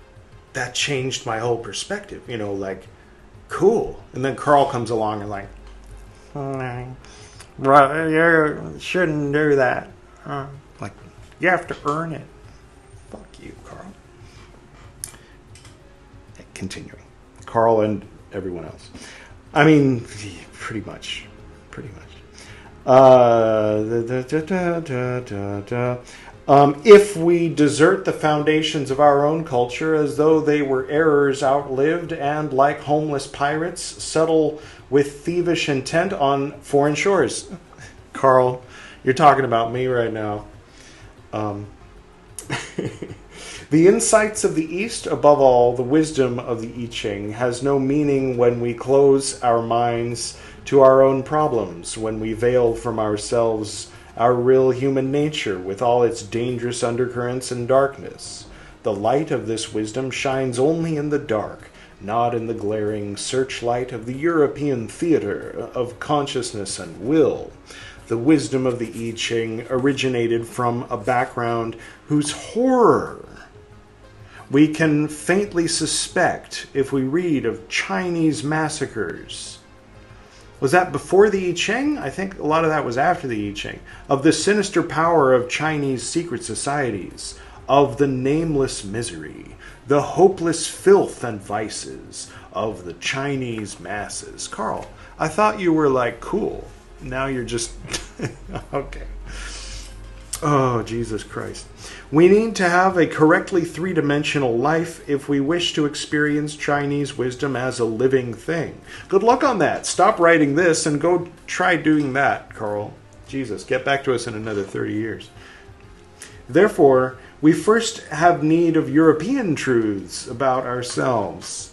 That changed my whole perspective. Like, cool. And then Carl comes along and like, Right, you shouldn't do that. Like, you have to earn it. Fuck you, Carl. Continuing. Carl and everyone else. I mean, pretty much. If we desert the foundations of our own culture as though they were errors outlived and, like homeless pirates, settle with thievish intent on foreign shores. Carl, you're talking about me right now. The insights of the East, above all, the wisdom of the I Ching, has no meaning when we close our minds to our own problems, when we veil from ourselves our real human nature with all its dangerous undercurrents and darkness. The light of this wisdom shines only in the dark, not in the glaring searchlight of the European theater of consciousness and will. The wisdom of the I Ching originated from a background whose horror we can faintly suspect if we read of Chinese massacres. Was that before the I Ching? I think a lot of that was after the I Ching. Of the sinister power of Chinese secret societies, of the nameless misery, the hopeless filth and vices of the Chinese masses. Carl, I thought you were like cool. Now you're just... okay. Oh, Jesus Christ. We need to have a correctly three-dimensional life if we wish to experience Chinese wisdom as a living thing. Good luck on that. Stop writing this and go try doing that, Carl. Jesus, get back to us in another 30 years. Therefore, we first have need of European truths about ourselves.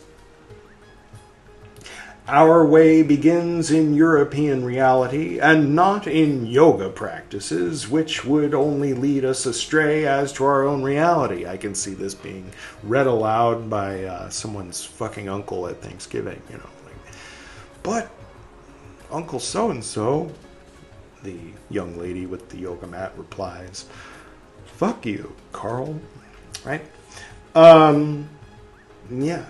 Our way begins in European reality and not in yoga practices, which would only lead us astray as to our own reality. I can see this being read aloud by someone's fucking uncle at Thanksgiving, you know. But Uncle so-and-so, the young lady with the yoga mat replies, fuck you, Carl. Right? Yeah.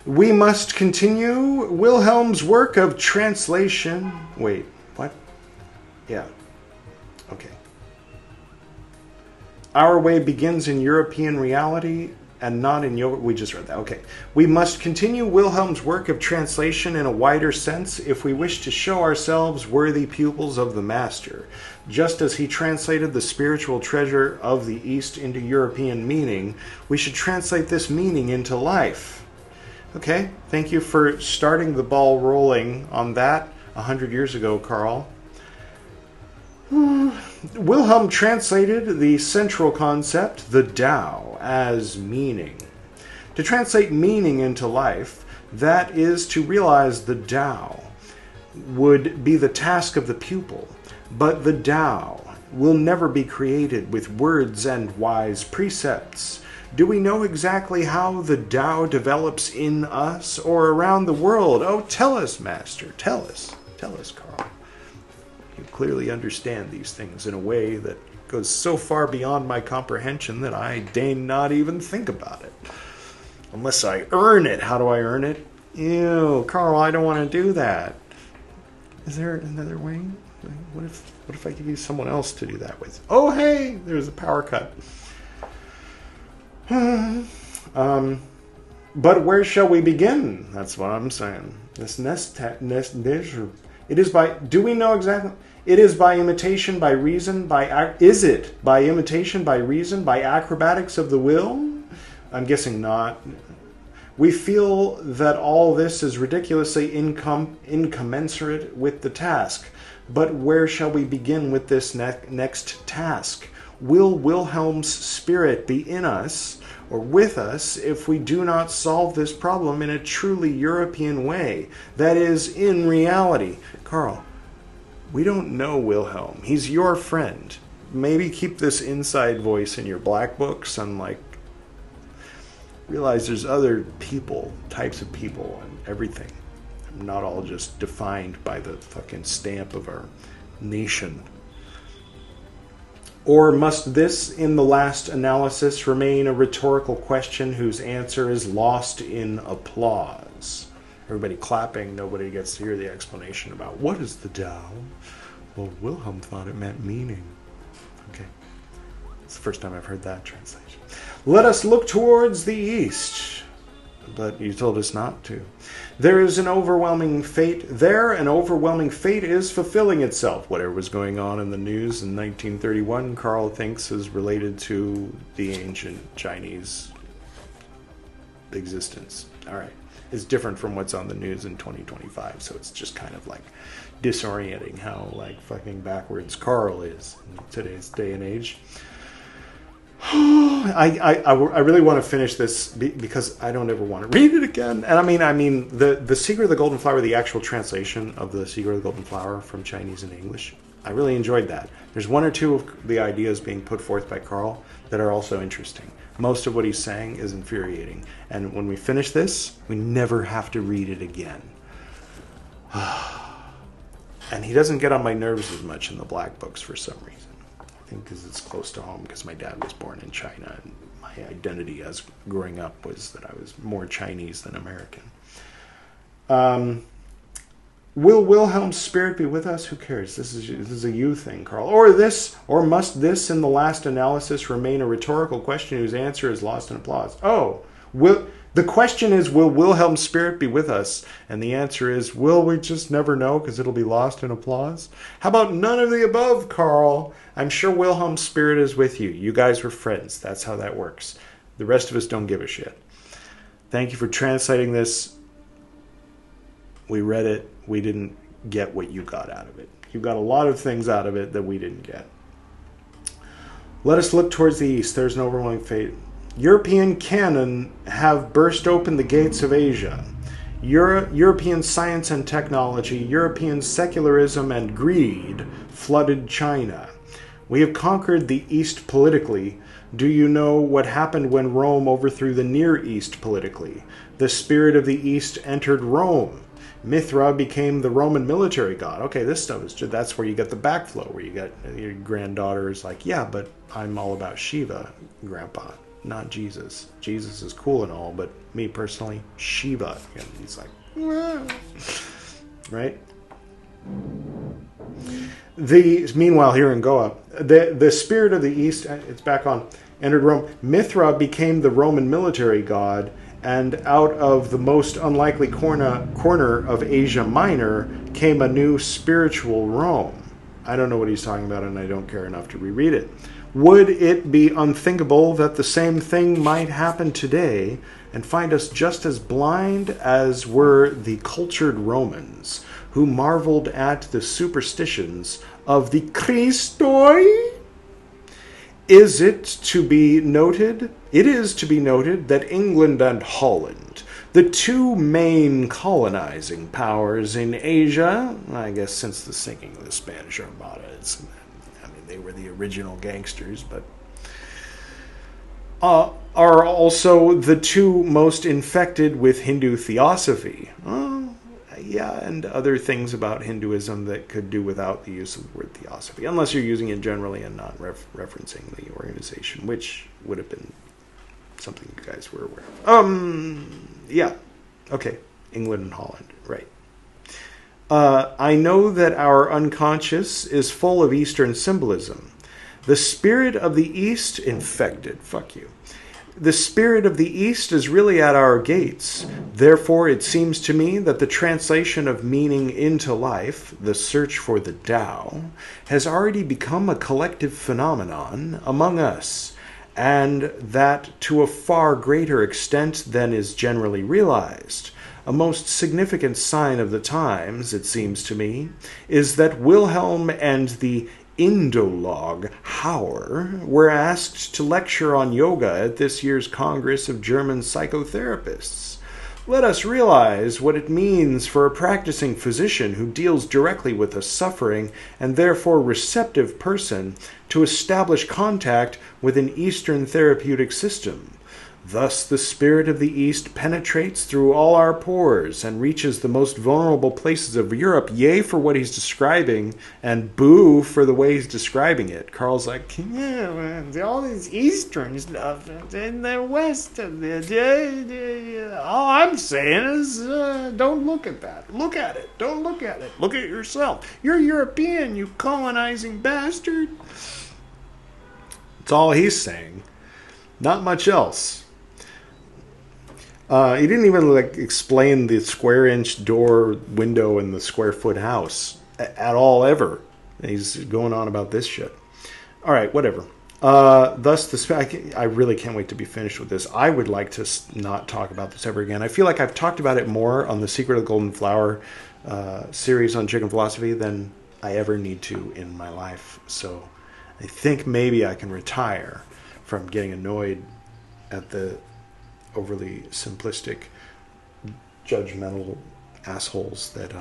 We must continue Wilhelm's work of translation. Wait, what? Yeah. Okay. Our way begins in European reality and not in yoga. We just read that. Okay. We must continue Wilhelm's work of translation in a wider sense if we wish to show ourselves worthy pupils of the Master. Just as he translated the spiritual treasure of the East into European meaning, we should translate this meaning into life. Okay, thank you for starting the ball rolling on that 100 years ago, Carl. Wilhelm translated the central concept, the Tao, as meaning. To translate meaning into life, that is to realize the Tao, would be the task of the pupil. But the Tao will never be created with words and wise precepts. Do we know exactly how the Tao develops in us or around the world? Oh, tell us, Master. Tell us. Tell us, Carl. You clearly understand these things in a way that goes so far beyond my comprehension that I deign not even think about it. Unless I earn it. How do I earn it? Ew, Carl, I don't want to do that. Is there another way? What if I could use someone else to do that with? Oh, hey, there's a power cut. But where shall we begin? That's what I'm saying. It is by. Do we know exactly? It is by imitation, by reason, is it by imitation, by reason, by acrobatics of the will? I'm guessing not. We feel that all this is ridiculously incommensurate with the task. But where shall we begin with this next task? Will Wilhelm's spirit be in us or with us if we do not solve this problem in a truly European way? That is, in reality. Carl, we don't know Wilhelm. He's your friend. Maybe keep this inside voice in your black books and, like, realize there's other people, types of people, and everything. Not all just defined by the fucking stamp of our nation. Or must this, in the last analysis, remain a rhetorical question whose answer is lost in applause? Everybody clapping, nobody gets to hear the explanation about what is the Tao? Well, Wilhelm thought it meant meaning. Okay. It's the first time I've heard that translation. Let us look towards the east. But you told us not to. There is an overwhelming fate there. An overwhelming fate is fulfilling itself. Whatever was going on in the news in 1931, Carl thinks is related to the ancient Chinese existence. All right. It's different from what's on the news in 2025, so it's just kind of like disorienting how like fucking backwards Carl is in today's day and age. I really want to finish this because I don't ever want to read it again. And I mean the Secret of the Golden Flower, the actual translation of the Secret of the Golden Flower from Chinese and English, I really enjoyed that. There's one or two of the ideas being put forth by Carl that are also interesting. Most of what he's saying is infuriating. And when we finish this, we never have to read it again. And he doesn't get on my nerves as much in the black books for some reason. I think because it's close to home, because my dad was born in China, and my identity as growing up was that I was more Chinese than American. Will Wilhelm's spirit be with us? Who cares? This is a you thing, Carl. Or must this, in the last analysis, remain a rhetorical question whose answer is lost in applause? The question is, will Wilhelm's spirit be with us? And the answer is, will we just never know because it'll be lost in applause? How about none of the above, Carl? I'm sure Wilhelm's spirit is with you. You guys were friends. That's how that works. The rest of us don't give a shit. Thank you for translating this. We read it. We didn't get what you got out of it. You got a lot of things out of it that we didn't get. Let us look towards the east. There's an overwhelming fate. European cannon have burst open the gates of Asia. European science and technology, European secularism and greed flooded China. We have conquered the East politically. Do you know what happened when Rome overthrew the Near East politically? The spirit of the East entered Rome. Mithra became the Roman military god. Okay, this stuff is just, that's where you get the backflow, where you get your granddaughter is like, yeah, but I'm all about Shiva, Grandpa, not Jesus. Jesus is cool and all, but me personally, Shiva. And he's like, "Wah." Right? Meanwhile, here in Goa, the spirit of the East, it's back on, entered Rome. Mithra became the Roman military god, and out of the most unlikely corner of Asia Minor came a new spiritual Rome. I don't know what he's talking about, and I don't care enough to reread it. Would it be unthinkable that the same thing might happen today and find us just as blind as were the cultured Romans, who marveled at the superstitions of the Christoi? It is to be noted that England and Holland, the two main colonizing powers in Asia, I guess since the sinking of the Spanish Armada, they were the original gangsters, but are also the two most infected with Hindu theosophy. Yeah, and other things about Hinduism that could do without the use of the word theosophy, unless you're using it generally and not referencing the organization, which would have been something you guys were aware of. Yeah. Okay. England and Holland. Right. I know that our unconscious is full of Eastern symbolism. The spirit of the East infected. Fuck you. The spirit of the East is really at our gates. Therefore, it seems to me that the translation of meaning into life, the search for the Tao, has already become a collective phenomenon among us, and that to a far greater extent than is generally realized. A most significant sign of the times, it seems to me, is that Wilhelm and the Indologue Hauer were asked to lecture on yoga at this year's Congress of German Psychotherapists. Let us realize what it means for a practicing physician who deals directly with a suffering and therefore receptive person to establish contact with an Eastern therapeutic system. Thus the spirit of the East penetrates through all our pores and reaches the most vulnerable places of Europe. Yay for what he's describing, and boo for the way he's describing it. Carl's like, yeah, man, all these Eastern stuff in the West of the... All I'm saying is don't look at that. Look at it. Don't look at it. Look at yourself. You're European, you colonizing bastard. That's all he's saying. Not much else. He didn't even explain the square inch door window in the square foot house at all ever. He's going on about this shit. All right, whatever. Thus, I really can't wait to be finished with this. I would like to not talk about this ever again. I feel like I've talked about it more on the Secret of the Golden Flower series on Chicken Philosophy than I ever need to in my life. So I think maybe I can retire from getting annoyed at the overly simplistic, judgmental assholes that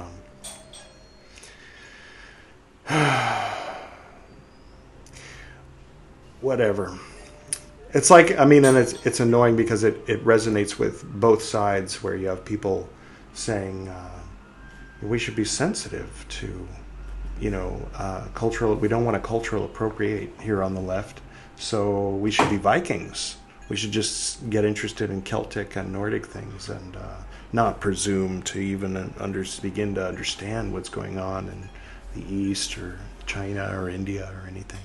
whatever. It's like, I mean, and it's annoying because it resonates with both sides, where you have people saying we should be sensitive to, cultural, we don't want to cultural appropriate here on the left, so we should be Vikings. We should just get interested in Celtic and Nordic things and not presume to even begin to understand what's going on in the East or China or India or anything.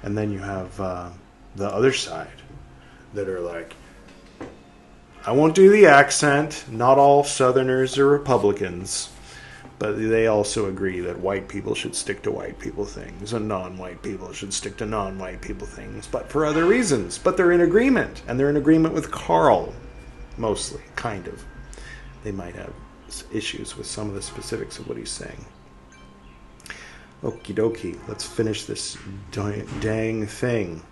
And then you have the other side that are like, I won't do the accent. Not all Southerners are Republicans. But they also agree that white people should stick to white people things and non-white people should stick to non-white people things, but for other reasons. But they're in agreement, and they're in agreement with Carl, mostly, kind of. They might have issues with some of the specifics of what he's saying. Okie dokie, let's finish this dang thing.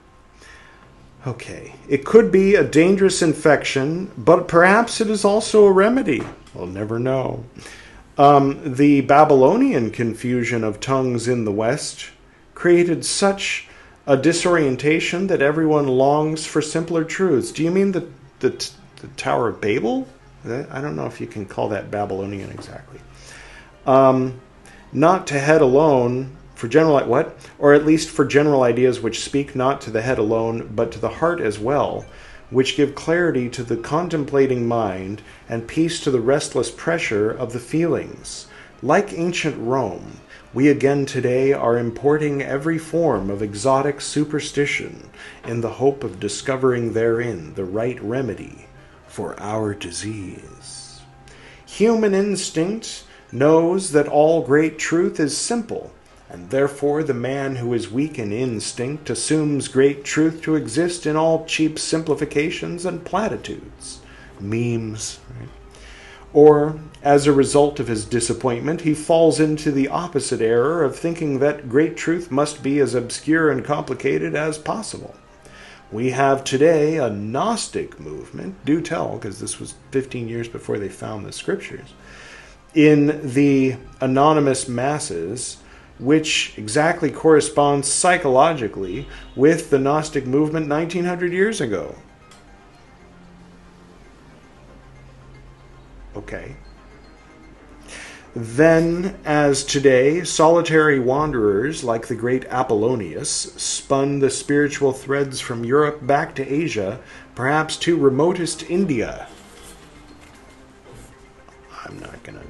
Okay, it could be a dangerous infection, but perhaps it is also a remedy. We'll never know. The Babylonian confusion of tongues in the West created such a disorientation that everyone longs for simpler truths. Do you mean the Tower of Babel? I don't know if you can call that Babylonian exactly. Not to head alone for general what? Or at least for general ideas which speak not to the head alone, but to the heart as well, which give clarity to the contemplating mind and peace to the restless pressure of the feelings. Like ancient Rome, we again today are importing every form of exotic superstition in the hope of discovering therein the right remedy for our disease. Human instinct knows that all great truth is simple, and therefore the man who is weak in instinct assumes great truth to exist in all cheap simplifications and platitudes, memes, right? Or, as a result of his disappointment, he falls into the opposite error of thinking that great truth must be as obscure and complicated as possible. We have today a Gnostic movement, do tell, because this was 15 years before they found the scriptures, in the anonymous masses, which exactly corresponds psychologically with the Gnostic movement 1900 years ago. Okay. Then, as today, solitary wanderers like the great Apollonius spun the spiritual threads from Europe back to Asia, perhaps to remotest India. I'm not going to...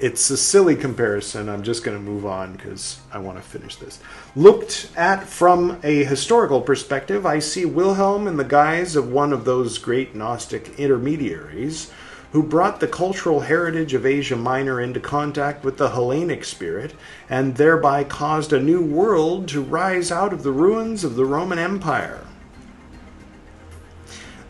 It's a silly comparison. I'm just going to move on because I want to finish this. Looked at from a historical perspective, I see Wilhelm in the guise of one of those great Gnostic intermediaries who brought the cultural heritage of Asia Minor into contact with the Hellenic spirit and thereby caused a new world to rise out of the ruins of the Roman Empire.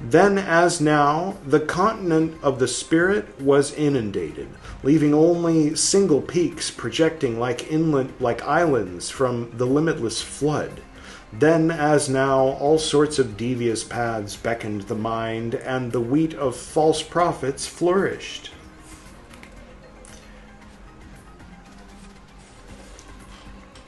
Then, as now, the continent of the spirit was inundated, leaving only single peaks projecting like islands from the limitless flood. Then, as now, all sorts of devious paths beckoned the mind, and the wheat of false prophets flourished.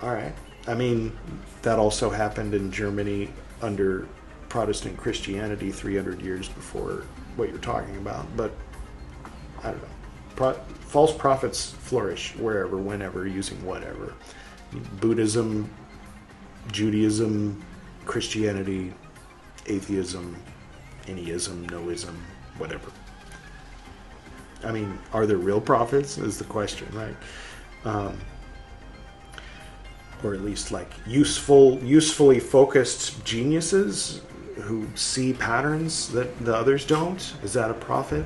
All right. I mean, that also happened in Germany under Protestant Christianity 300 years before what you're talking about. But I don't know. False prophets flourish wherever, whenever, using whatever. Buddhism, Judaism, Christianity, atheism, anyism, noism, whatever. I mean, are there real prophets is the question, right? Or at least like usefully focused geniuses who see patterns that the others don't? Is that a prophet?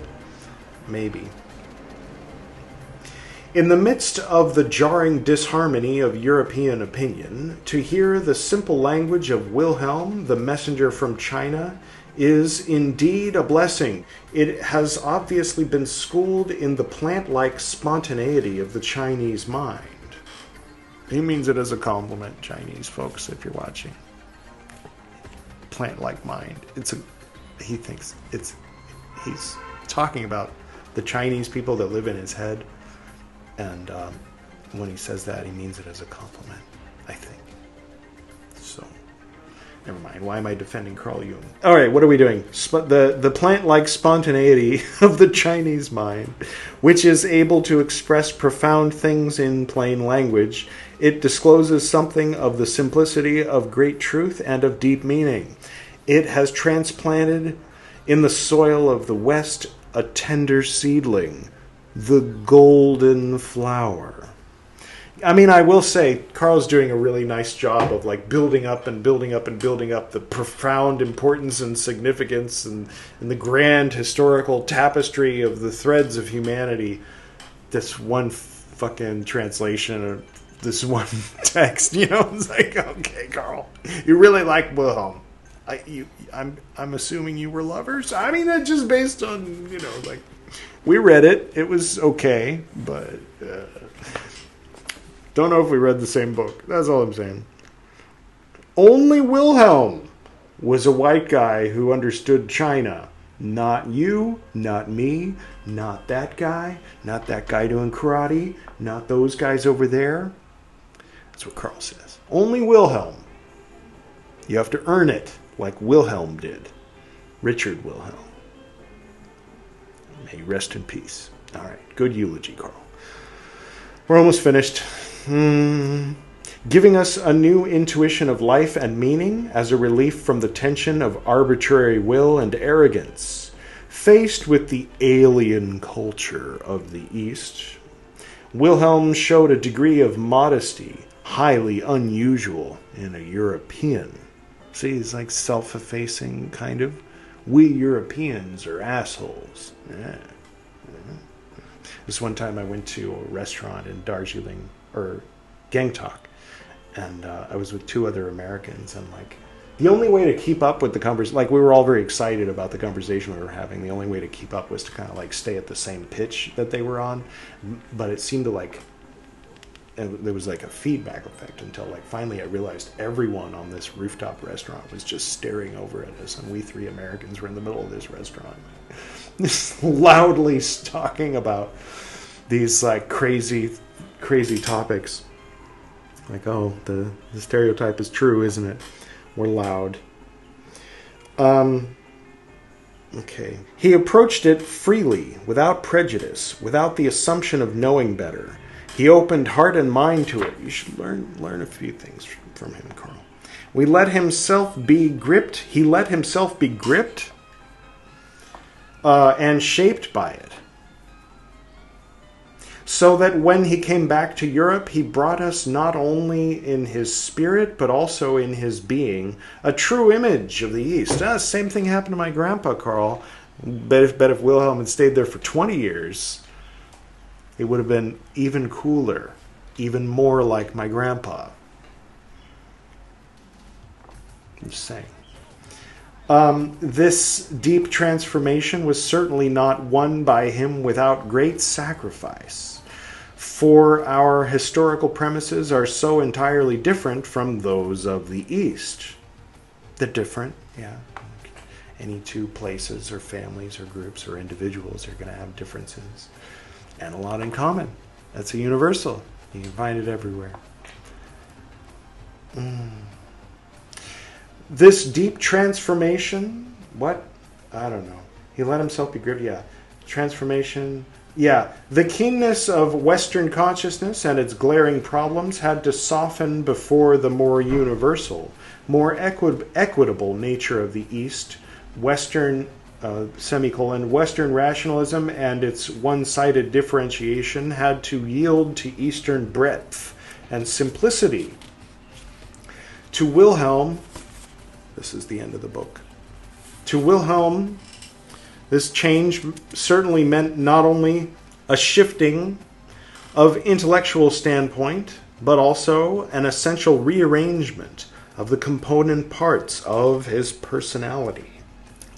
Maybe. In the midst of the jarring disharmony of European opinion, to hear the simple language of Wilhelm, the messenger from China, is indeed a blessing. It has obviously been schooled in the plant-like spontaneity of the Chinese mind. He means it as a compliment, Chinese folks, if you're watching. Plant-like mind. He's talking about the Chinese people that live in his head. And when he says that, he means it as a compliment, I think. So, never mind. Why am I defending Carl Jung? All right, what are we doing? The plant-like spontaneity of the Chinese mind, which is able to express profound things in plain language. It discloses something of the simplicity of great truth and of deep meaning. It has transplanted in the soil of the West a tender seedling, the golden flower. I mean, I will say, Carl's doing a really nice job of like building up and building up and building up the profound importance and significance and the grand historical tapestry of the threads of humanity. This one fucking translation of this one text, you know, it's like, okay, Carl, you really like Wilhelm. I'm assuming you were lovers. I mean, that's just based on, you know, like, we read it. It was okay, but don't know if we read the same book. That's all I'm saying. Only Wilhelm was a white guy who understood China. Not you, not me, not that guy doing karate, not those guys over there. That's what Carl says. Only Wilhelm. You have to earn it, like Wilhelm did. Richard Wilhelm. May he rest in peace. All right. Good eulogy, Carl. We're almost finished. Giving us a new intuition of life and meaning as a relief from the tension of arbitrary will and arrogance. Faced with the alien culture of the East, Wilhelm showed a degree of modesty highly unusual in a European. See, he's like self-effacing, kind of. We Europeans are assholes. Yeah. This one time I went to a restaurant in Darjeeling, or Gangtok, and I was with two other Americans, and like, the only way to keep up with the conversation, like, we were all very excited about the conversation we were having. The only way to keep up was to kind of like stay at the same pitch that they were on, but it seemed to like, there was like a feedback effect until like finally I realized everyone on this rooftop restaurant was just staring over at us, and we three Americans were in the middle of this restaurant just loudly talking about these like crazy topics. Like, oh, the stereotype is true, isn't it? We're loud. Okay. He approached it freely, without prejudice, without the assumption of knowing better. He opened heart and mind to it. You should learn a few things from him, Carl. He let himself be gripped and shaped by it. So that when he came back to Europe, he brought us not only in his spirit, but also in his being, a true image of the East. Same thing happened to my grandpa, Carl. Bet if Wilhelm had stayed there for 20 years, it would have been even cooler, even more like my grandpa. I'm just saying. This deep transformation was certainly not won by him without great sacrifice. For our historical premises are so entirely different from those of the East. They're different, yeah. Any two places or families or groups or individuals are going to have differences. And a lot in common. That's a universal. You can find it everywhere. This deep transformation, what? I don't know. He let himself be gripped, yeah. Transformation, yeah. The keenness of Western consciousness and its glaring problems had to soften before the more universal, more equitable nature of the East, Western Western rationalism and its one-sided differentiation had to yield to Eastern breadth and simplicity. To Wilhelm, this is the end of the book. To Wilhelm, this change certainly meant not only a shifting of intellectual standpoint, but also an essential rearrangement of the component parts of his personality.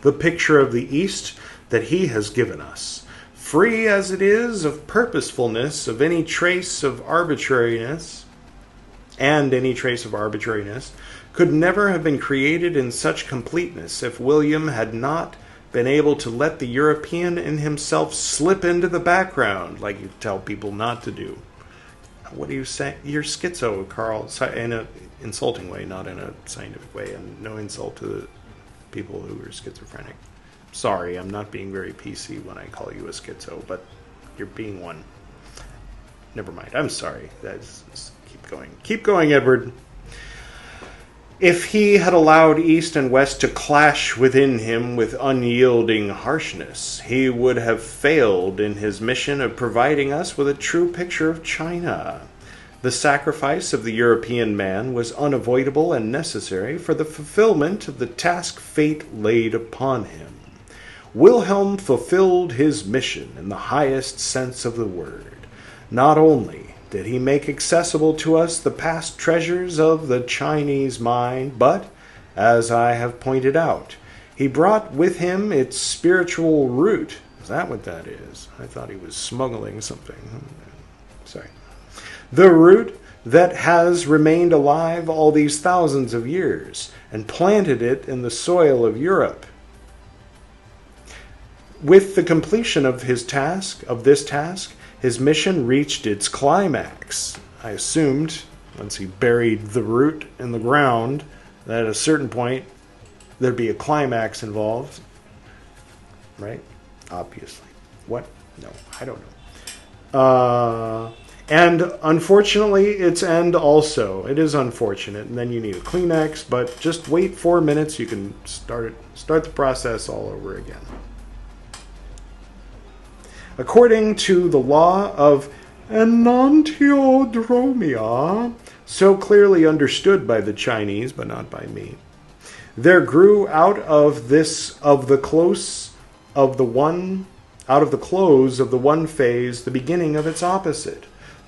The picture of the East that he has given us, free as it is of purposefulness, of any trace of arbitrariness, could never have been created in such completeness if William had not been able to let the European in himself slip into the background, like you tell people not to do. What are you saying? You're schizo, Carl, in an insulting way, not in a scientific way, and no insult to the people who are schizophrenic. Sorry, I'm not being very PC when I call you a schizo, but you're being one. Never mind, I'm sorry. Keep going. Keep going, Edward. If he had allowed East and West to clash within him with unyielding harshness, he would have failed in his mission of providing us with a true picture of China. The sacrifice of the European man was unavoidable and necessary for the fulfillment of the task fate laid upon him. Wilhelm fulfilled his mission in the highest sense of the word. Not only did he make accessible to us the past treasures of the Chinese mind, but, as I have pointed out, he brought with him its spiritual root. Is that what that is? I thought he was smuggling something. Sorry. The root that has remained alive all these thousands of years and planted it in the soil of Europe. With the completion of this task, his mission reached its climax. I assumed, once he buried the root in the ground, that at a certain point there'd be a climax involved. Right? Obviously. What? No, I don't know. And unfortunately, its end also. It is unfortunate, and then you need a Kleenex, but just wait 4 minutes, you can start the process all over again. According to the law of enantiodromia, so clearly understood by the Chinese, but not by me, there grew out of the close of the one phase the beginning of its opposite.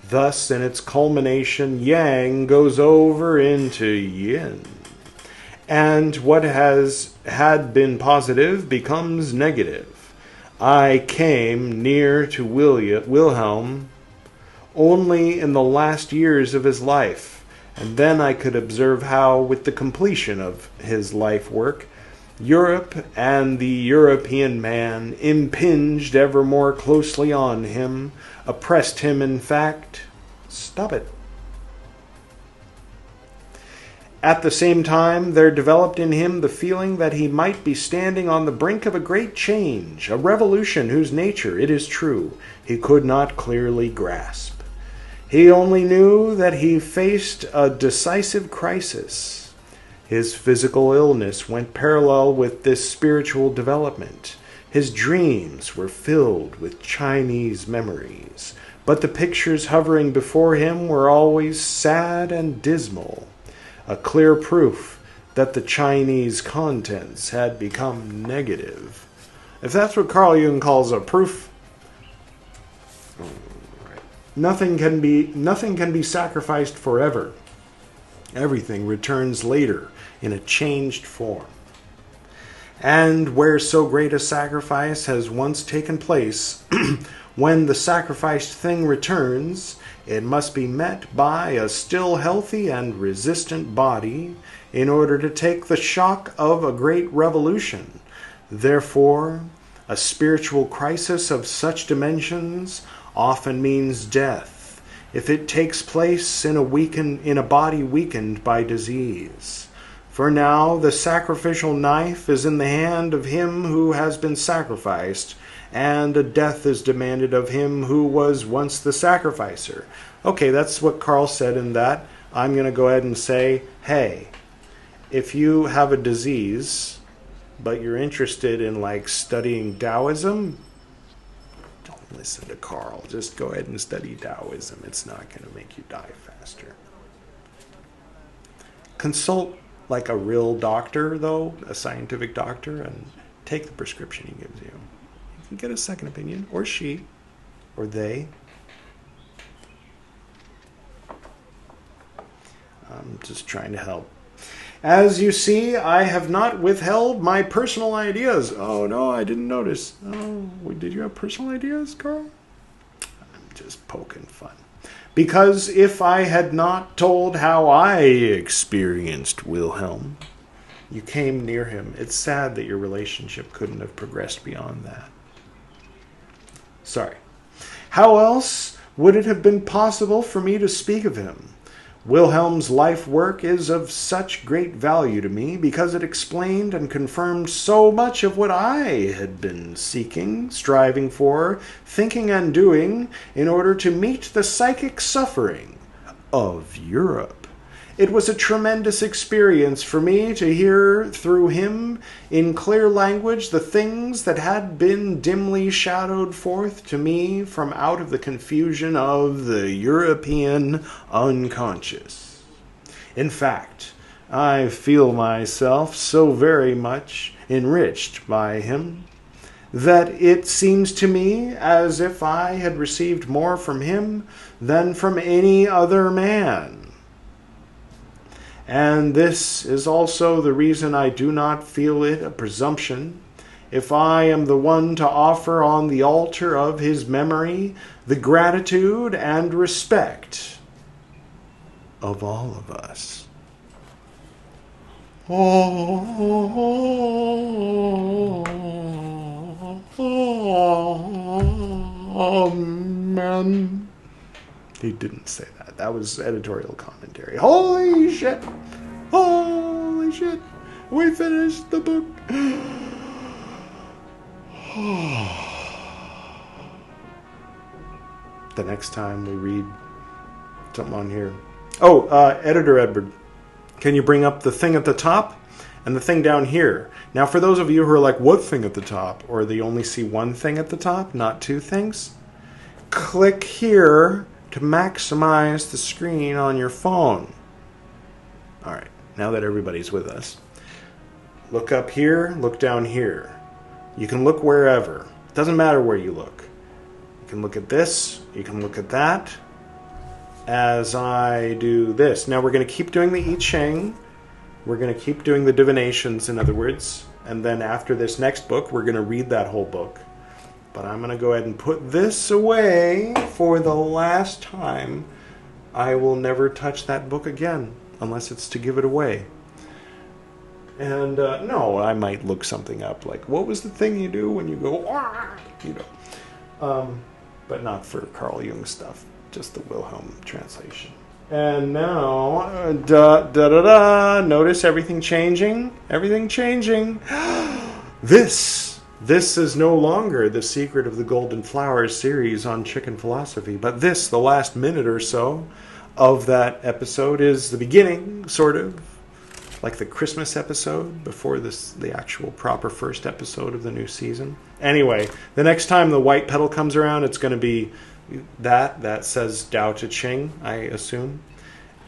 Thus, in its culmination, yang goes over into yin, and what had been positive becomes negative. I came near to Wilhelm only in the last years of his life, and then I could observe how, with the completion of his life work, Europe and the European man impinged ever more closely on him, oppressed him, in fact. Stop it. At the same time, there developed in him the feeling that he might be standing on the brink of a great change, a revolution whose nature, it is true, he could not clearly grasp. He only knew that he faced a decisive crisis. His physical illness went parallel with this spiritual development. His dreams were filled with Chinese memories, but the pictures hovering before him were always sad and dismal, a clear proof that the Chinese contents had become negative. If that's what Carl Jung calls a proof, nothing can be sacrificed forever. Everything returns later in a changed form. And where so great a sacrifice has once taken place, when the sacrificed thing returns, it must be met by a still healthy and resistant body in order to take the shock of a great revolution. Therefore, a spiritual crisis of such dimensions often means death, if it takes place in a body weakened by disease. For now the sacrificial knife is in the hand of him who has been sacrificed, and a death is demanded of him who was once the sacrificer. Okay, that's what Carl said in that. I'm going to go ahead and say, hey, if you have a disease, but you're interested in like studying Taoism, don't listen to Carl. Just go ahead and study Taoism. It's not going to make you die faster. Consult like a real doctor, though, a scientific doctor, and take the prescription he gives you. You can get a second opinion, or she, or they. I'm just trying to help. As you see, I have not withheld my personal ideas. Oh, no, I didn't notice. Oh, did you have personal ideas, Carl? I'm just poking fun. Because if I had not told how I experienced Wilhelm, you came near him. It's sad that your relationship couldn't have progressed beyond that. Sorry. How else would it have been possible for me to speak of him? Wilhelm's life work is of such great value to me because it explained and confirmed so much of what I had been seeking, striving for, thinking and doing in order to meet the psychic suffering of Europe. It was a tremendous experience for me to hear through him in clear language the things that had been dimly shadowed forth to me from out of the confusion of the European unconscious. In fact, I feel myself so very much enriched by him that it seems to me as if I had received more from him than from any other man. And this is also the reason I do not feel it a presumption, if I am the one to offer on the altar of his memory the gratitude and respect of all of us. Amen. He didn't say that. That was editorial commentary. Holy shit! Holy shit! We finished the book. The next time we read something on here. Oh, Editor Edward, can you bring up the thing at the top and the thing down here? Now, for those of you who are like, what thing at the top? Or they only see one thing at the top, not two things? Click here to maximize the screen on your phone. All right, now that everybody's with us, look up here, look down here. You can look wherever. It doesn't matter where you look. You can look at this, you can look at that, as I do this. Now we're going to keep doing the I Ching. We're going to keep doing the divinations, in other words. And then after this next book, we're going to read that whole book. But I'm going to go ahead and put this away for the last time. I will never touch that book again, unless it's to give it away. And, no, I might look something up, like, what was the thing you do when you go, you know. But not for Carl Jung stuff, just the Wilhelm translation. And now, notice everything changing? Everything changing. This is no longer the Secret of the Golden Flowers series on chicken philosophy, but this, the last minute or so of that episode, is the beginning, sort of, like the Christmas episode before the actual proper first episode of the new season. Anyway, the next time the white petal comes around, it's going to be that says Tao Te Ching, I assume.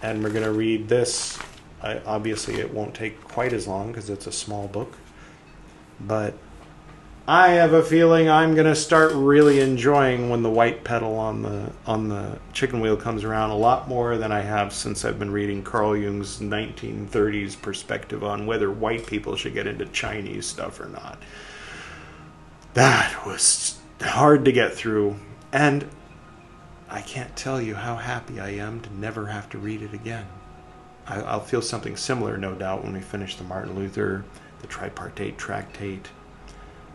And we're going to read this. Obviously, it won't take quite as long because it's a small book. But I have a feeling I'm going to start really enjoying when the white petal on the chicken wheel comes around a lot more than I have since I've been reading Carl Jung's 1930s perspective on whether white people should get into Chinese stuff or not. That was hard to get through, and I can't tell you how happy I am to never have to read it again. I'll feel something similar, no doubt, when we finish the Martin Luther, the Tripartite Tractate,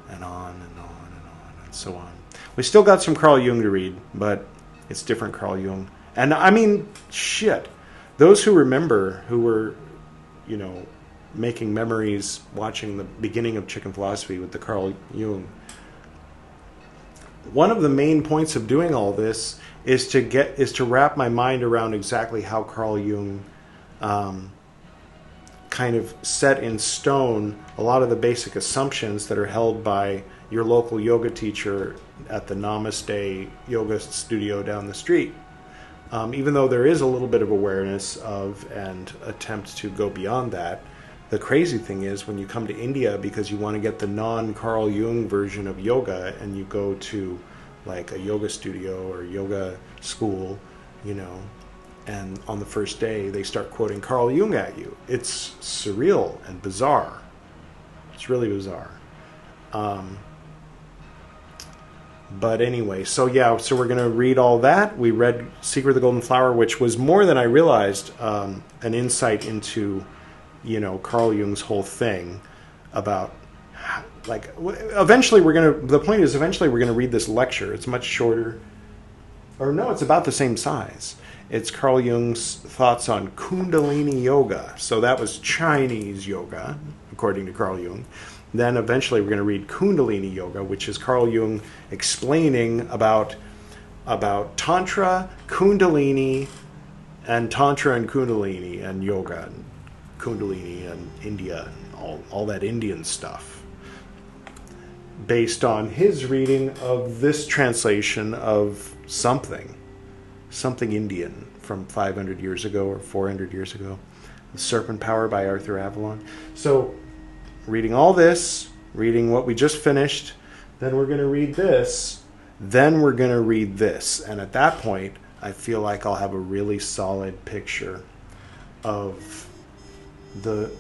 and on and on and on and so on. We still got some Carl Jung to read, but it's different Carl Jung. And I mean, shit. Those who remember, who were, making memories watching the beginning of Chicken Philosophy with the Carl Jung. One of the main points of doing all this is to wrap my mind around exactly how Carl Jung kind of set in stone a lot of the basic assumptions that are held by your local yoga teacher at the Namaste yoga studio down the street. Even though there is a little bit of awareness of and attempt to go beyond that, the crazy thing is when you come to India because you want to get the non-Carl Jung version of yoga and you go to like a yoga studio or yoga school, you know, and on the first day they start quoting Carl Jung at you. It's surreal and bizarre. It's really bizarre. But anyway, so we're going to read all that. We read Secret of the Golden Flower, which was more than I realized, an insight into, you know, Carl Jung's whole thing about, like, eventually the point is eventually we're going to read this lecture. It's much shorter. Or no, it's about the same size. It's Carl Jung's thoughts on Kundalini Yoga. So that was Chinese yoga, according to Carl Jung. Then eventually we're going to read Kundalini Yoga, which is Carl Jung explaining about Tantra, Kundalini, and Tantra and Kundalini, and yoga, and Kundalini, and India, and all that Indian stuff, based on his reading of this translation of something Indian from 500 years ago or 400 years ago, The Serpent Power by Arthur Avalon. So reading all this, reading what we just finished, then we're going to read this, then we're going to read this. And at that point, I feel like I'll have a really solid picture of the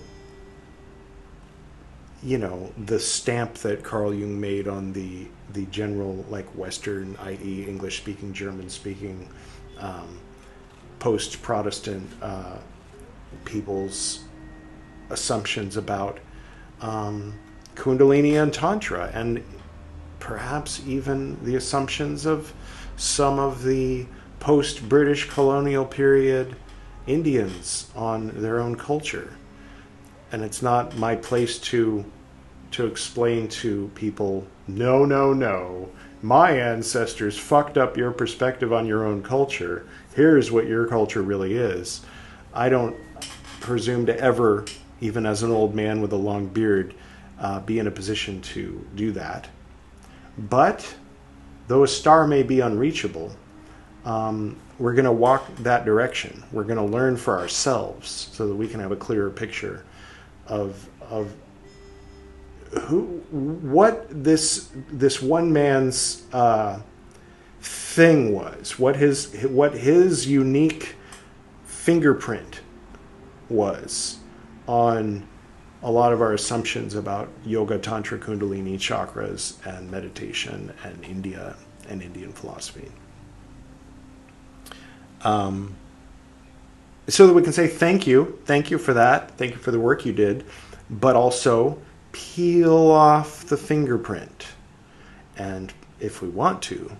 stamp that Carl Jung made on the general, like, Western, i.e. English-speaking, German-speaking, post-Protestant people's assumptions about Kundalini and Tantra, and perhaps even the assumptions of some of the post-British colonial period Indians on their own culture. And it's not my place to explain to people, no, my ancestors fucked up your perspective on your own culture. Here's what your culture really is. I don't presume to ever, even as an old man with a long beard, be in a position to do that. But though a star may be unreachable, we're going to walk that direction. We're going to learn for ourselves so that we can have a clearer picture of what this one man's thing was, what his unique fingerprint was on a lot of our assumptions about yoga, tantra, kundalini, chakras, and meditation, and India and Indian philosophy. So that we can say thank you for that, thank you for the work you did, but also peel off the fingerprint, and if we want to,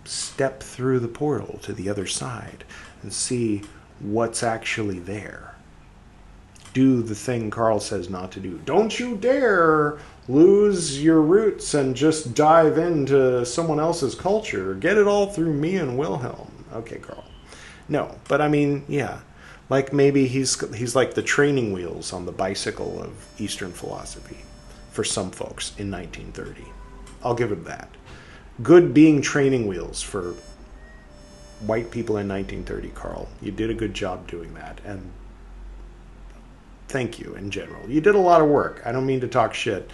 step through the portal to the other side and see what's actually there. Do the thing Carl says not to do. Don't you dare lose your roots and just dive into someone else's culture. Get it all through me and Wilhelm. Okay, Carl. No, but I mean, yeah. Like maybe he's like the training wheels on the bicycle of Eastern philosophy for some folks in 1930. I'll give him that. Good being training wheels for white people in 1930, Carl. You did a good job doing that, and thank you in general. You did a lot of work. I don't mean to talk shit,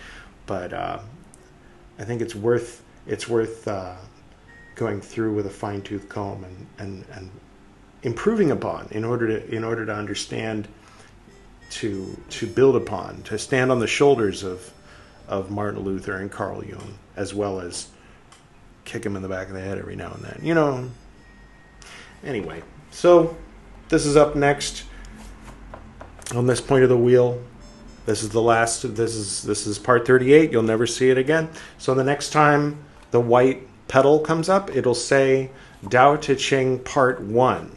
but I think it's worth going through with a fine-tooth comb and improving upon in order to understand, to build upon, to stand on the shoulders of Martin Luther and Carl Jung, as well as kick him in the back of the head every now and then. You know. Anyway, so this is up next on this point of the wheel. This is the last. This is part 38. You'll never see it again. So the next time the white pedal comes up, it'll say Tao Te Ching Part 1.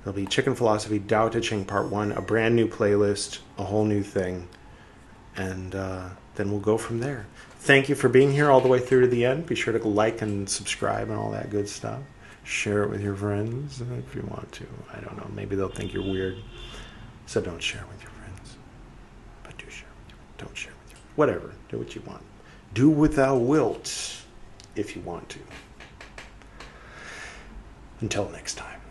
There'll be Chicken Philosophy, Tao Te Ching Part 1, a brand new playlist, a whole new thing. And then we'll go from there. Thank you for being here all the way through to the end. Be sure to like and subscribe and all that good stuff. Share it with your friends if you want to. I don't know. Maybe they'll think you're weird. So don't share with your friends. But do share with your friends. Don't share with your friends. Whatever. Do what you want. Do what thou wilt if you want to. Until next time.